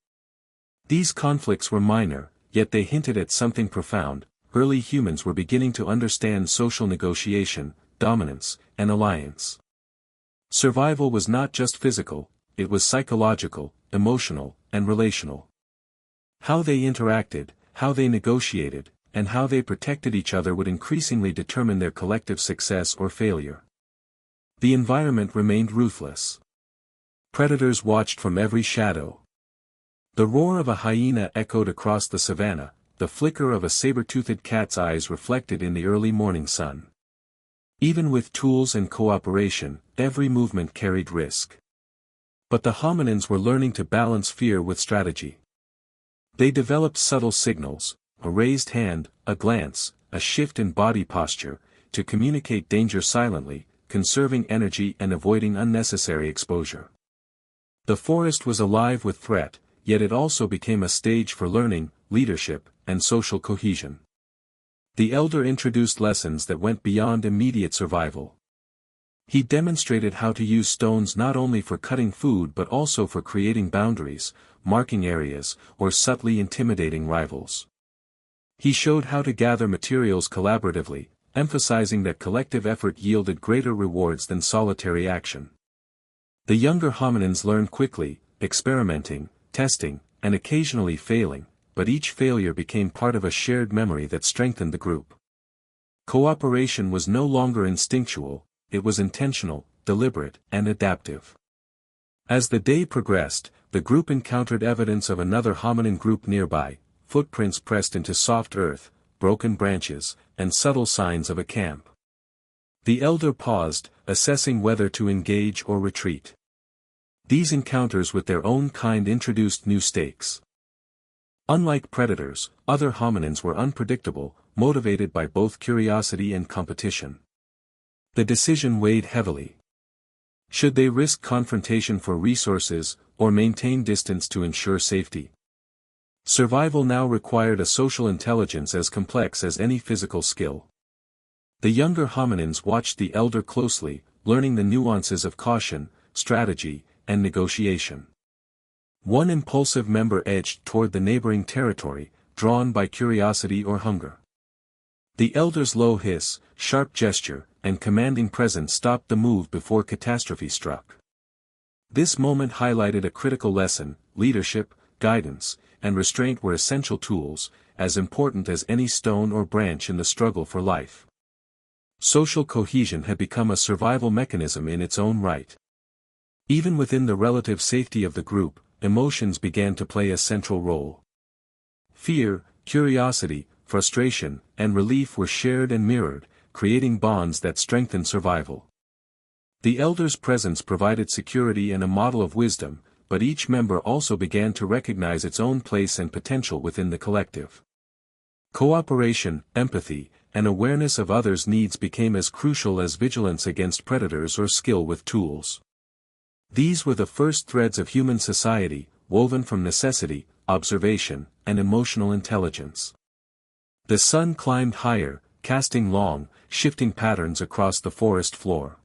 These conflicts were minor, yet they hinted at something profound. Early humans were beginning to understand social negotiation, dominance, and alliance. Survival was not just physical, it was psychological, emotional, and relational. How they interacted, how they negotiated, and how they protected each other would increasingly determine their collective success or failure. The environment remained ruthless. Predators watched from every shadow. The roar of a hyena echoed across the savanna, the flicker of a saber-toothed cat's eyes reflected in the early morning sun. Even with tools and cooperation, every movement carried risk. But the hominins were learning to balance fear with strategy. They developed subtle signals, a raised hand, a glance, a shift in body posture, to communicate danger silently, conserving energy and avoiding unnecessary exposure. The forest was alive with threat, yet it also became a stage for learning, leadership, and social cohesion. The elder introduced lessons that went beyond immediate survival. He demonstrated how to use stones not only for cutting food but also for creating boundaries, marking areas, or subtly intimidating rivals. He showed how to gather materials collaboratively, emphasizing that collective effort yielded greater rewards than solitary action. The younger hominins learned quickly, experimenting, testing, and occasionally failing, but each failure became part of a shared memory that strengthened the group. Cooperation was no longer instinctual, it was intentional, deliberate, and adaptive. As the day progressed, the group encountered evidence of another hominin group nearby, footprints pressed into soft earth, broken branches, and subtle signs of a camp. The elder paused, assessing whether to engage or retreat. These encounters with their own kind introduced new stakes. Unlike predators, other hominins were unpredictable, motivated by both curiosity and competition. The decision weighed heavily. Should they risk confrontation for resources, or maintain distance to ensure safety? Survival now required a social intelligence as complex as any physical skill. The younger hominins watched the elder closely, learning the nuances of caution, strategy, and negotiation. One impulsive member edged toward the neighboring territory, drawn by curiosity or hunger. The elder's low hiss, sharp gesture, and commanding presence stopped the move before catastrophe struck. This moment highlighted a critical lesson: leadership, guidance, and restraint were essential tools, as important as any stone or branch in the struggle for life. Social cohesion had become a survival mechanism in its own right. Even within the relative safety of the group, emotions began to play a central role. Fear, curiosity, frustration, and relief were shared and mirrored, creating bonds that strengthened survival. The elder's presence provided security and a model of wisdom, but each member also began to recognize its own place and potential within the collective. Cooperation, empathy, and awareness of others' needs became as crucial as vigilance against predators or skill with tools. These were the first threads of human society, woven from necessity, observation, and emotional intelligence. The sun climbed higher, casting long, shifting patterns across the forest floor.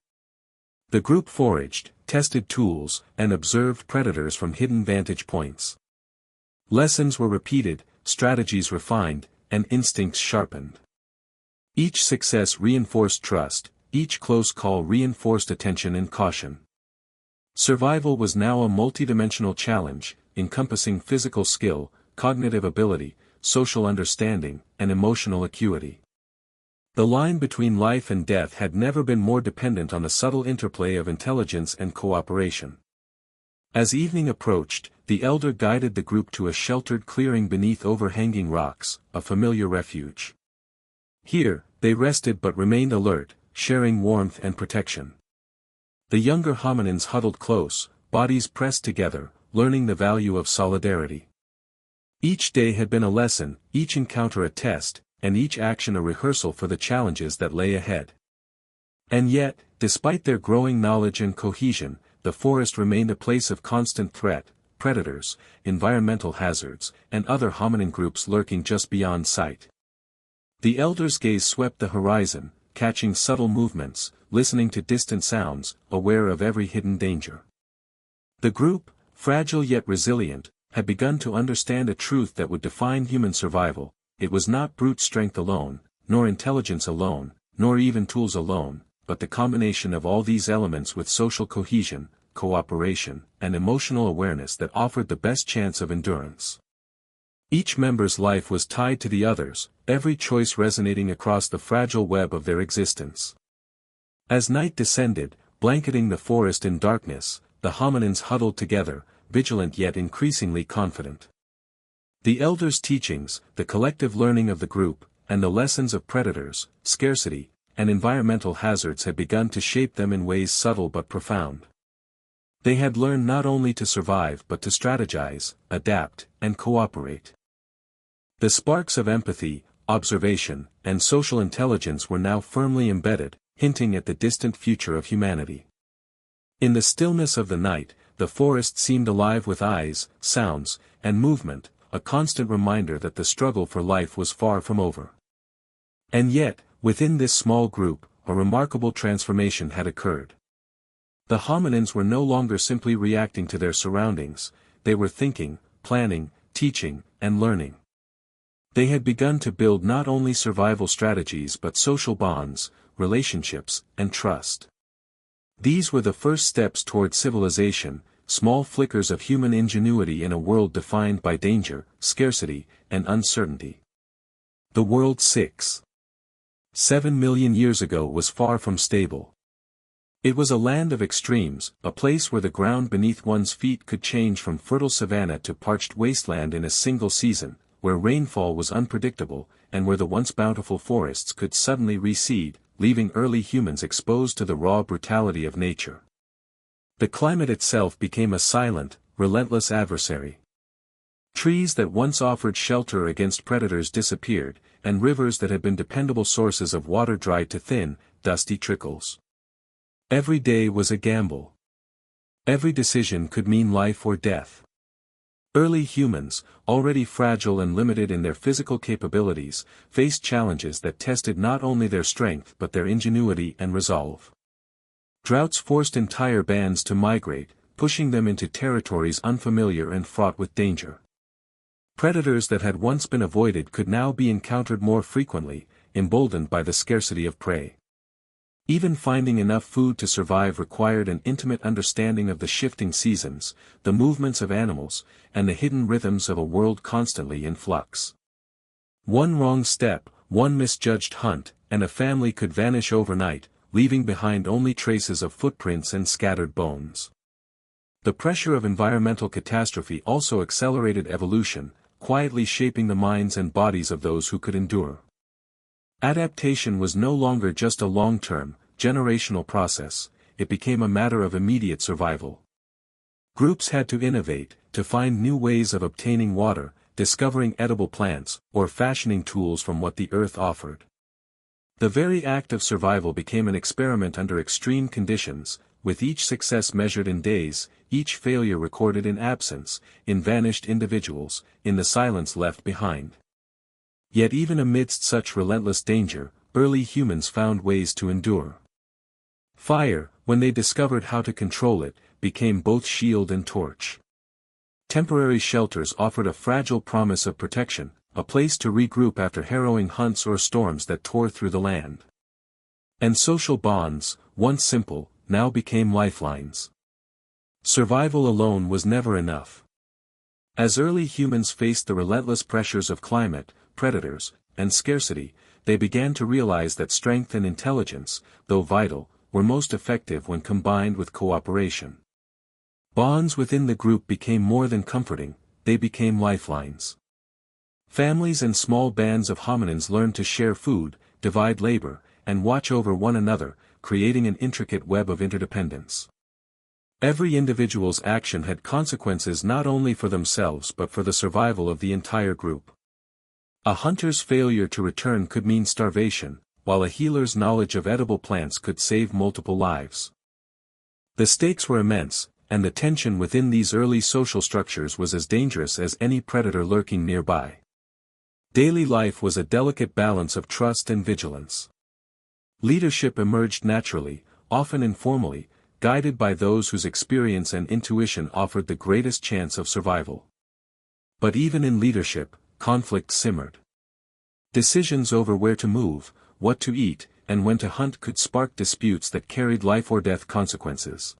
The group foraged, tested tools, and observed predators from hidden vantage points. Lessons were repeated, strategies refined, and instincts sharpened. Each success reinforced trust, each close call reinforced attention and caution. Survival was now a multidimensional challenge, encompassing physical skill, cognitive ability, social understanding, and emotional acuity. The line between life and death had never been more dependent on the subtle interplay of intelligence and cooperation. As evening approached, the elder guided the group to a sheltered clearing beneath overhanging rocks, a familiar refuge. Here, they rested but remained alert, sharing warmth and protection. The younger hominins huddled close, bodies pressed together, learning the value of solidarity. Each day had been a lesson, each encounter a test, and each action a rehearsal for the challenges that lay ahead. And yet, despite their growing knowledge and cohesion, the forest remained a place of constant threat: predators, environmental hazards, and other hominin groups lurking just beyond sight. The elder's gaze swept the horizon, catching subtle movements, listening to distant sounds, aware of every hidden danger. The group, fragile yet resilient, had begun to understand a truth that would define human survival: it was not brute strength alone, nor intelligence alone, nor even tools alone, but the combination of all these elements with social cohesion, cooperation, and emotional awareness that offered the best chance of endurance. Each member's life was tied to the others, every choice resonating across the fragile web of their existence. As night descended, blanketing the forest in darkness, the hominins huddled together, vigilant yet increasingly confident. The elders' teachings, the collective learning of the group, and the lessons of predators, scarcity, and environmental hazards had begun to shape them in ways subtle but profound. They had learned not only to survive but to strategize, adapt, and cooperate. The sparks of empathy, observation, and social intelligence were now firmly embedded, hinting at the distant future of humanity. In the stillness of the night, the forest seemed alive with eyes, sounds, and movement, a constant reminder that the struggle for life was far from over. And yet, within this small group, a remarkable transformation had occurred. The hominins were no longer simply reacting to their surroundings, they were thinking, planning, teaching, and learning. They had begun to build not only survival strategies but social bonds, relationships, and trust. These were the first steps toward civilization, small flickers of human ingenuity in a world defined by danger, scarcity, and uncertainty. The world 7 million years ago was far from stable. It was a land of extremes, a place where the ground beneath one's feet could change from fertile savanna to parched wasteland in a single season, where rainfall was unpredictable, and where the once bountiful forests could suddenly recede, leaving early humans exposed to the raw brutality of nature. The climate itself became a silent, relentless adversary. Trees that once offered shelter against predators disappeared, and rivers that had been dependable sources of water dried to thin, dusty trickles. Every day was a gamble. Every decision could mean life or death. Early humans, already fragile and limited in their physical capabilities, faced challenges that tested not only their strength but their ingenuity and resolve. Droughts forced entire bands to migrate, pushing them into territories unfamiliar and fraught with danger. Predators that had once been avoided could now be encountered more frequently, emboldened by the scarcity of prey. Even finding enough food to survive required an intimate understanding of the shifting seasons, the movements of animals, and the hidden rhythms of a world constantly in flux. One wrong step, one misjudged hunt, and a family could vanish overnight, leaving behind only traces of footprints and scattered bones. The pressure of environmental catastrophe also accelerated evolution, quietly shaping the minds and bodies of those who could endure. Adaptation was no longer just a long-term, generational process, it became a matter of immediate survival. Groups had to innovate, to find new ways of obtaining water, discovering edible plants, or fashioning tools from what the earth offered. The very act of survival became an experiment under extreme conditions, with each success measured in days, each failure recorded in absence, in vanished individuals, in the silence left behind. Yet even amidst such relentless danger, early humans found ways to endure. Fire, when they discovered how to control it, became both shield and torch. Temporary shelters offered a fragile promise of protection, a place to regroup after harrowing hunts or storms that tore through the land. And social bonds, once simple, now became lifelines. Survival alone was never enough. As early humans faced the relentless pressures of climate, predators, and scarcity, they began to realize that strength and intelligence, though vital, were most effective when combined with cooperation. Bonds within the group became more than comforting, they became lifelines. Families and small bands of hominins learned to share food, divide labor, and watch over one another, creating an intricate web of interdependence. Every individual's action had consequences not only for themselves but for the survival of the entire group. A hunter's failure to return could mean starvation, while a healer's knowledge of edible plants could save multiple lives. The stakes were immense, and the tension within these early social structures was as dangerous as any predator lurking nearby. Daily life was a delicate balance of trust and vigilance. Leadership emerged naturally, often informally, guided by those whose experience and intuition offered the greatest chance of survival. But even in leadership, conflict simmered. Decisions over where to move, what to eat, and when to hunt could spark disputes that carried life-or-death consequences.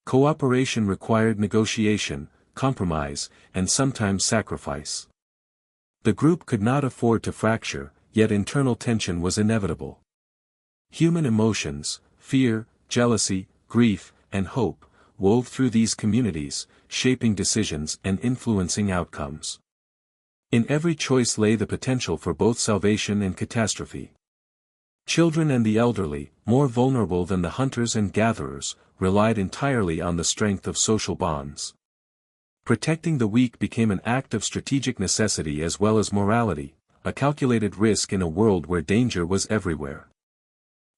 Cooperation required negotiation, compromise, and sometimes sacrifice. The group could not afford to fracture, yet internal tension was inevitable. Human emotions, fear, jealousy, grief, and hope, wove through these communities, shaping decisions and influencing outcomes. In every choice lay the potential for both salvation and catastrophe. Children and the elderly, more vulnerable than the hunters and gatherers, relied entirely on the strength of social bonds. Protecting the weak became an act of strategic necessity as well as morality, a calculated risk in a world where danger was everywhere.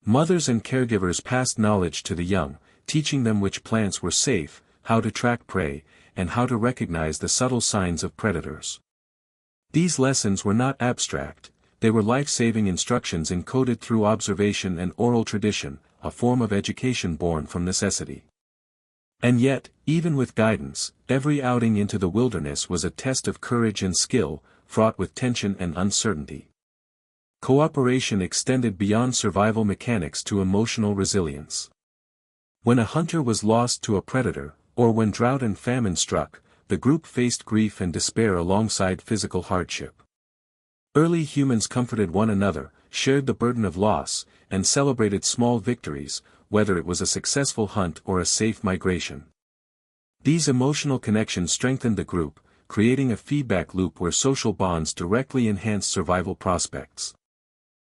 Mothers and caregivers passed knowledge to the young, teaching them which plants were safe, how to track prey, and how to recognize the subtle signs of predators. These lessons were not abstract, they were life-saving instructions encoded through observation and oral tradition, a form of education born from necessity. And yet, even with guidance, every outing into the wilderness was a test of courage and skill, fraught with tension and uncertainty. Cooperation extended beyond survival mechanics to emotional resilience. When a hunter was lost to a predator, or when drought and famine struck, the group faced grief and despair alongside physical hardship. Early humans comforted one another, shared the burden of loss, and celebrated small victories, whether it was a successful hunt or a safe migration. These emotional connections strengthened the group, creating a feedback loop where social bonds directly enhanced survival prospects.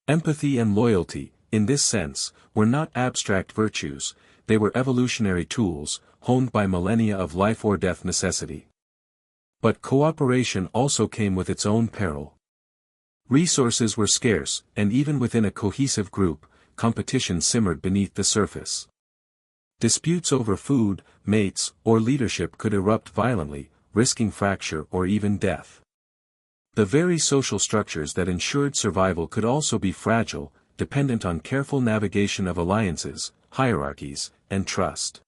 Empathy and loyalty, in this sense, were not abstract virtues, they were evolutionary tools, honed by millennia of life-or-death necessity. But cooperation also came with its own peril. Resources were scarce, and even within a cohesive group, competition simmered beneath the surface. Disputes over food, mates, or leadership could erupt violently, risking fracture or even death. The very social structures that ensured survival could also be fragile, dependent on careful navigation of alliances, hierarchies, and trust.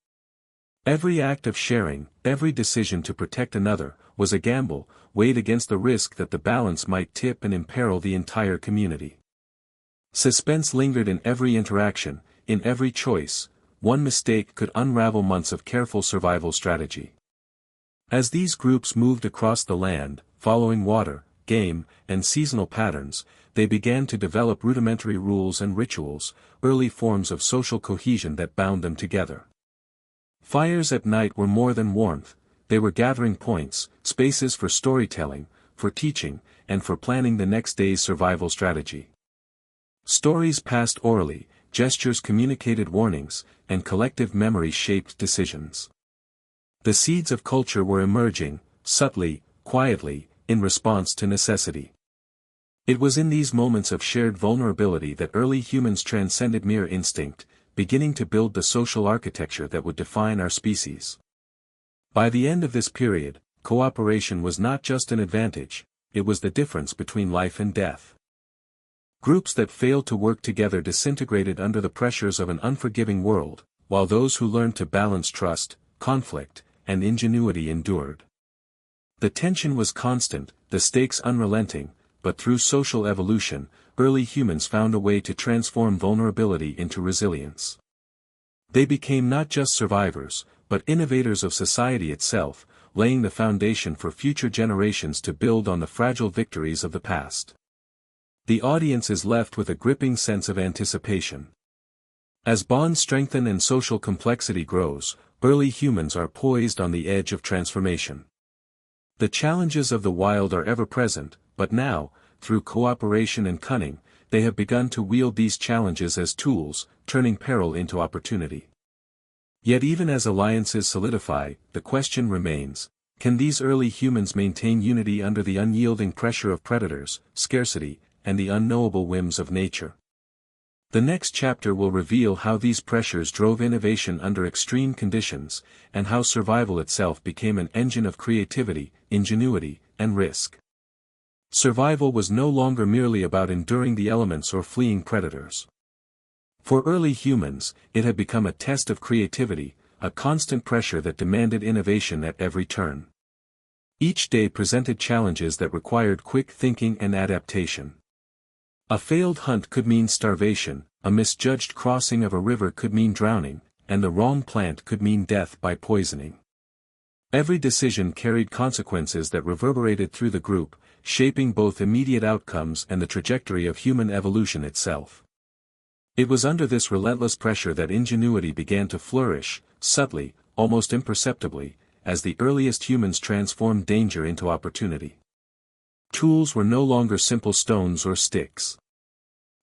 Every act of sharing, every decision to protect another, was a gamble, weighed against the risk that the balance might tip and imperil the entire community. Suspense lingered in every interaction, in every choice. One mistake could unravel months of careful survival strategy. As these groups moved across the land, following water, game, and seasonal patterns, they began to develop rudimentary rules and rituals, early forms of social cohesion that bound them together. Fires at night were more than warmth, they were gathering points, spaces for storytelling, for teaching, and for planning the next day's survival strategy. Stories passed orally, gestures communicated warnings, and collective memory shaped decisions. The seeds of culture were emerging, subtly, quietly, in response to necessity. It was in these moments of shared vulnerability that early humans transcended mere instinct, beginning to build the social architecture that would define our species. By the end of this period, cooperation was not just an advantage, it was the difference between life and death. Groups that failed to work together disintegrated under the pressures of an unforgiving world, while those who learned to balance trust, conflict, and ingenuity endured. The tension was constant, the stakes unrelenting, but through social evolution, early humans found a way to transform vulnerability into resilience. They became not just survivors, but innovators of society itself, laying the foundation for future generations to build on the fragile victories of the past. The audience is left with a gripping sense of anticipation. As bonds strengthen and social complexity grows, early humans are poised on the edge of transformation. The challenges of the wild are ever present, but now, through cooperation and cunning, they have begun to wield these challenges as tools, turning peril into opportunity. Yet even as alliances solidify, the question remains, can these early humans maintain unity under the unyielding pressure of predators, scarcity, and the unknowable whims of nature? The next chapter will reveal how these pressures drove innovation under extreme conditions, and how survival itself became an engine of creativity, ingenuity, and risk. Survival was no longer merely about enduring the elements or fleeing predators. For early humans, it had become a test of creativity, a constant pressure that demanded innovation at every turn. Each day presented challenges that required quick thinking and adaptation. A failed hunt could mean starvation, a misjudged crossing of a river could mean drowning, and the wrong plant could mean death by poisoning. Every decision carried consequences that reverberated through the group, shaping both immediate outcomes and the trajectory of human evolution itself. It was under this relentless pressure that ingenuity began to flourish, subtly, almost imperceptibly, as the earliest humans transformed danger into opportunity. Tools were no longer simple stones or sticks.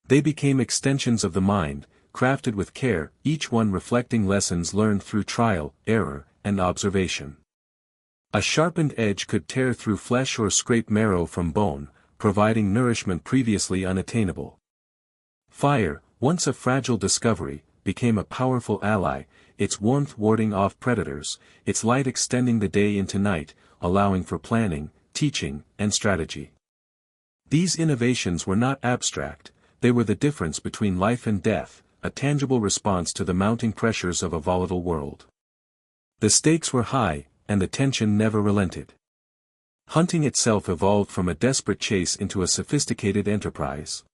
They became extensions of the mind, crafted with care, each one reflecting lessons learned through trial, error, and observation. A sharpened edge could tear through flesh or scrape marrow from bone, providing nourishment previously unattainable. Fire, once a fragile discovery, became a powerful ally, its warmth warding off predators, its light extending the day into night, allowing for planning, teaching, and strategy. These innovations were not abstract, they were the difference between life and death, a tangible response to the mounting pressures of a volatile world. The stakes were high, and the tension never relented. Hunting itself evolved from a desperate chase into a sophisticated enterprise.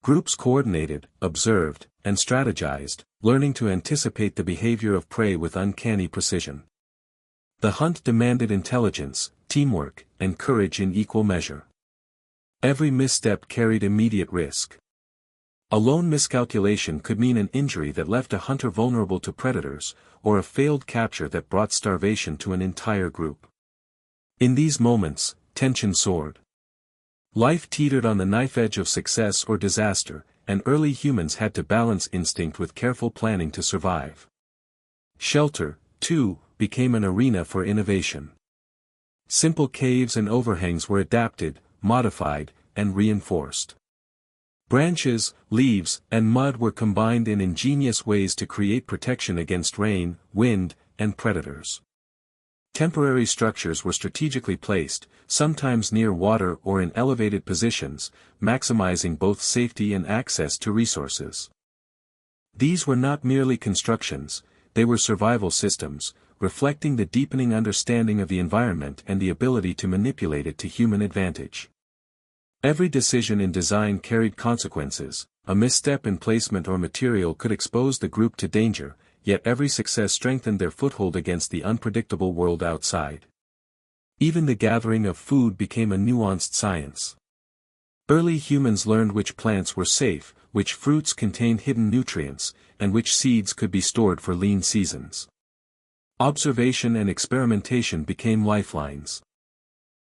Groups coordinated, observed, and strategized, learning to anticipate the behavior of prey with uncanny precision. The hunt demanded intelligence, teamwork, and courage in equal measure. Every misstep carried immediate risk. A lone miscalculation could mean an injury that left a hunter vulnerable to predators, or a failed capture that brought starvation to an entire group. In these moments, tension soared. Life teetered on the knife edge of success or disaster, and early humans had to balance instinct with careful planning to survive. Shelter, too, became an arena for innovation. Simple caves and overhangs were adapted, modified, and reinforced. Branches, leaves, and mud were combined in ingenious ways to create protection against rain, wind, and predators. Temporary structures were strategically placed, sometimes near water or in elevated positions, maximizing both safety and access to resources. These were not merely constructions, they were survival systems, reflecting the deepening understanding of the environment and the ability to manipulate it to human advantage. Every decision in design carried consequences, a misstep in placement or material could expose the group to danger, yet every success strengthened their foothold against the unpredictable world outside. Even the gathering of food became a nuanced science. Early humans learned which plants were safe, which fruits contained hidden nutrients, and which seeds could be stored for lean seasons. Observation and experimentation became lifelines.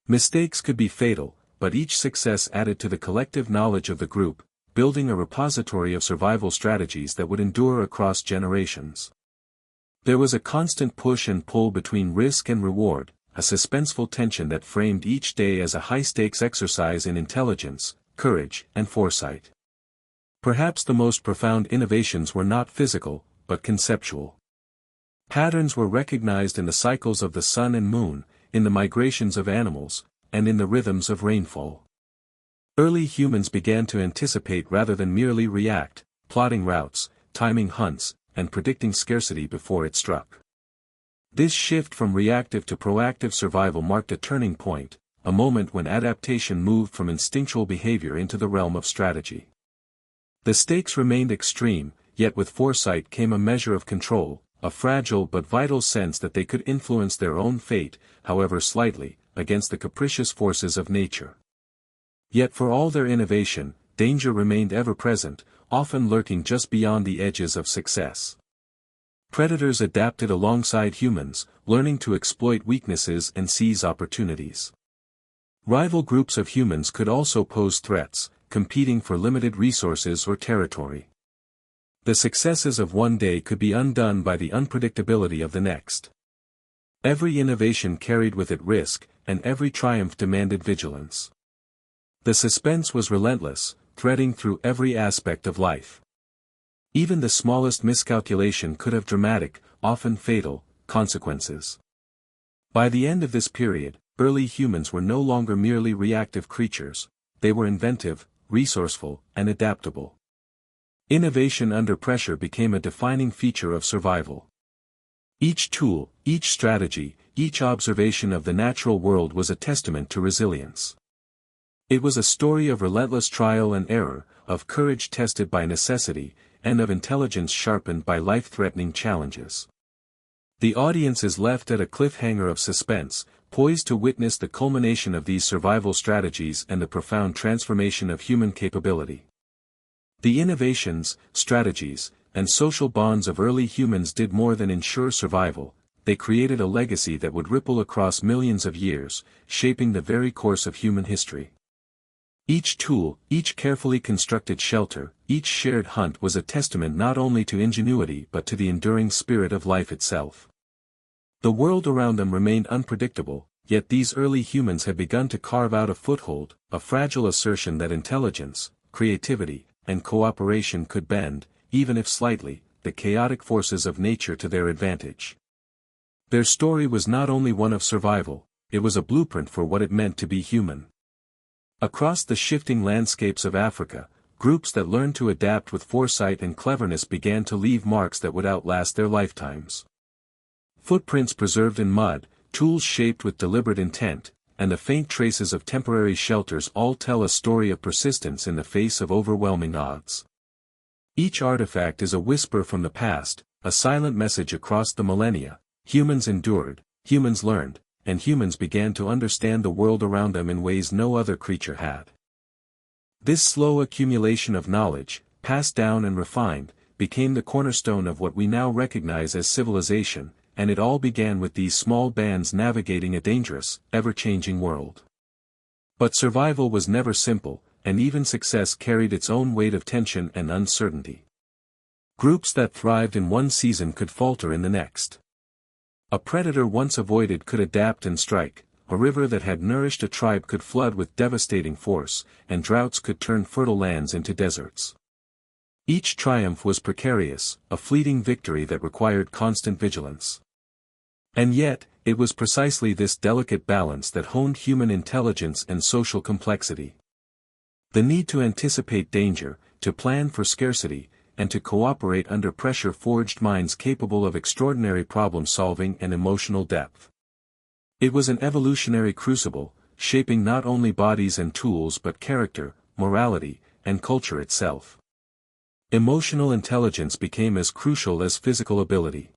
Mistakes could be fatal, but each success added to the collective knowledge of the group, building a repository of survival strategies that would endure across generations. There was a constant push and pull between risk and reward, a suspenseful tension that framed each day as a high-stakes exercise in intelligence, courage, and foresight. Perhaps the most profound innovations were not physical, but conceptual. Patterns were recognized in the cycles of the sun and moon, in the migrations of animals, and in the rhythms of rainfall. Early humans began to anticipate rather than merely react, plotting routes, timing hunts, and predicting scarcity before it struck. This shift from reactive to proactive survival marked a turning point, a moment when adaptation moved from instinctual behavior into the realm of strategy. The stakes remained extreme, yet with foresight came a measure of control, a fragile but vital sense that they could influence their own fate, however slightly, against the capricious forces of nature. Yet for all their innovation, danger remained ever present, often lurking just beyond the edges of success. Predators adapted alongside humans, learning to exploit weaknesses and seize opportunities. Rival groups of humans could also pose threats, competing for limited resources or territory. The successes of one day could be undone by the unpredictability of the next. Every innovation carried with it risk, and every triumph demanded vigilance. The suspense was relentless, threading through every aspect of life. Even the smallest miscalculation could have dramatic, often fatal, consequences. By the end of this period, early humans were no longer merely reactive creatures, they were inventive, resourceful, and adaptable. Innovation under pressure became a defining feature of survival. Each tool, each strategy, each observation of the natural world was a testament to resilience. It was a story of relentless trial and error, of courage tested by necessity, and of intelligence sharpened by life-threatening challenges. The audience is left at a cliffhanger of suspense, poised to witness the culmination of these survival strategies and the profound transformation of human capability. The innovations, strategies, and social bonds of early humans did more than ensure survival. They created a legacy that would ripple across millions of years, shaping the very course of human history. Each tool, each carefully constructed shelter, each shared hunt was a testament not only to ingenuity but to the enduring spirit of life itself. The world around them remained unpredictable, yet these early humans had begun to carve out a foothold, a fragile assertion that intelligence, creativity, and cooperation could bend, even if slightly, the chaotic forces of nature to their advantage. Their story was not only one of survival, it was a blueprint for what it meant to be human. Across the shifting landscapes of Africa, groups that learned to adapt with foresight and cleverness began to leave marks that would outlast their lifetimes. Footprints preserved in mud, tools shaped with deliberate intent, and the faint traces of temporary shelters all tell a story of persistence in the face of overwhelming odds. Each artifact is a whisper from the past, a silent message across the millennia. Humans endured, humans learned, and humans began to understand the world around them in ways no other creature had. This slow accumulation of knowledge, passed down and refined, became the cornerstone of what we now recognize as civilization, and it all began with these small bands navigating a dangerous, ever-changing world. But survival was never simple, and even success carried its own weight of tension and uncertainty. Groups that thrived in one season could falter in the next. A predator once avoided could adapt and strike, a river that had nourished a tribe could flood with devastating force, and droughts could turn fertile lands into deserts. Each triumph was precarious, a fleeting victory that required constant vigilance. And yet, it was precisely this delicate balance that honed human intelligence and social complexity. The need to anticipate danger, to plan for scarcity, and to cooperate under pressure forged minds capable of extraordinary problem-solving and emotional depth. It was an evolutionary crucible, shaping not only bodies and tools but character, morality, and culture itself. Emotional intelligence became as crucial as physical ability.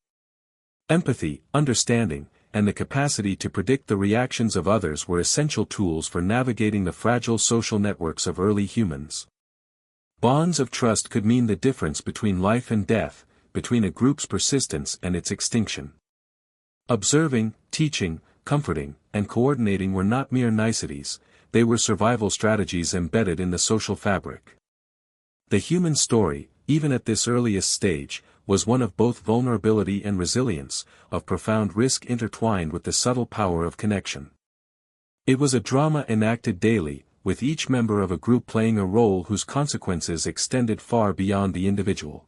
Empathy, understanding, and the capacity to predict the reactions of others were essential tools for navigating the fragile social networks of early humans. Bonds of trust could mean the difference between life and death, between a group's persistence and its extinction. Observing, teaching, comforting, and coordinating were not mere niceties, they were survival strategies embedded in the social fabric. The human story, even at this earliest stage, was one of both vulnerability and resilience, of profound risk intertwined with the subtle power of connection. It was a drama enacted daily, with each member of a group playing a role whose consequences extended far beyond the individual.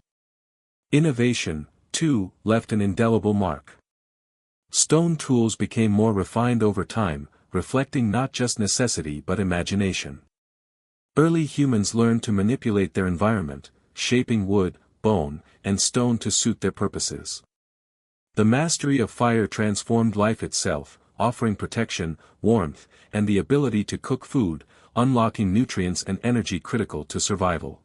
Innovation, too, left an indelible mark. Stone tools became more refined over time, reflecting not just necessity but imagination. Early humans learned to manipulate their environment, shaping wood, bone, and stone to suit their purposes. The mastery of fire transformed life itself, offering protection, warmth, and the ability to cook food, unlocking nutrients and energy critical to survival.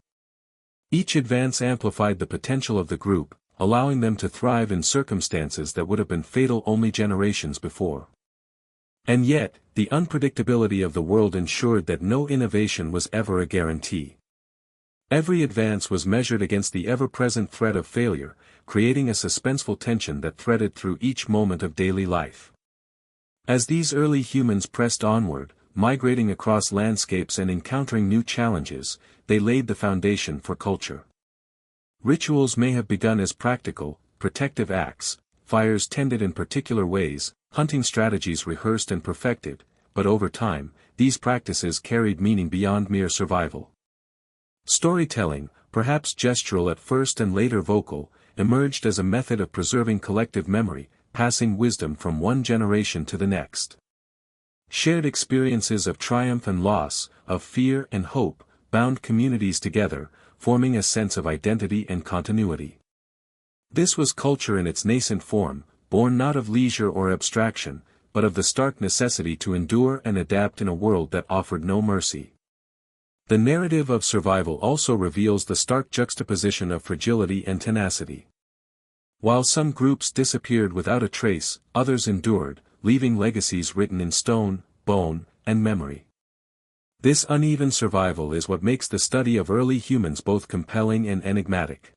Each advance amplified the potential of the group, allowing them to thrive in circumstances that would have been fatal only generations before. And yet, the unpredictability of the world ensured that no innovation was ever a guarantee. Every advance was measured against the ever-present threat of failure, creating a suspenseful tension that threaded through each moment of daily life. As these early humans pressed onward, migrating across landscapes and encountering new challenges, they laid the foundation for culture. Rituals may have begun as practical, protective acts, fires tended in particular ways, hunting strategies rehearsed and perfected, but over time, these practices carried meaning beyond mere survival. Storytelling, perhaps gestural at first and later vocal, emerged as a method of preserving collective memory, passing wisdom from one generation to the next. Shared experiences of triumph and loss, of fear and hope, bound communities together, forming a sense of identity and continuity. This was culture in its nascent form, born not of leisure or abstraction, but of the stark necessity to endure and adapt in a world that offered no mercy. The narrative of survival also reveals the stark juxtaposition of fragility and tenacity. While some groups disappeared without a trace, others endured, leaving legacies written in stone, bone, and memory. This uneven survival is what makes the study of early humans both compelling and enigmatic.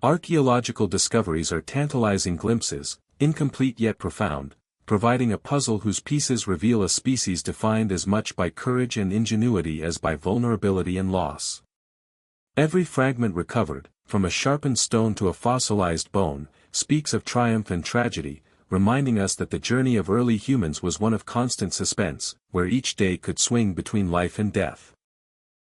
Archaeological discoveries are tantalizing glimpses, incomplete yet profound, providing a puzzle whose pieces reveal a species defined as much by courage and ingenuity as by vulnerability and loss. Every fragment recovered, from a sharpened stone to a fossilized bone, speaks of triumph and tragedy, reminding us that the journey of early humans was one of constant suspense, where each day could swing between life and death.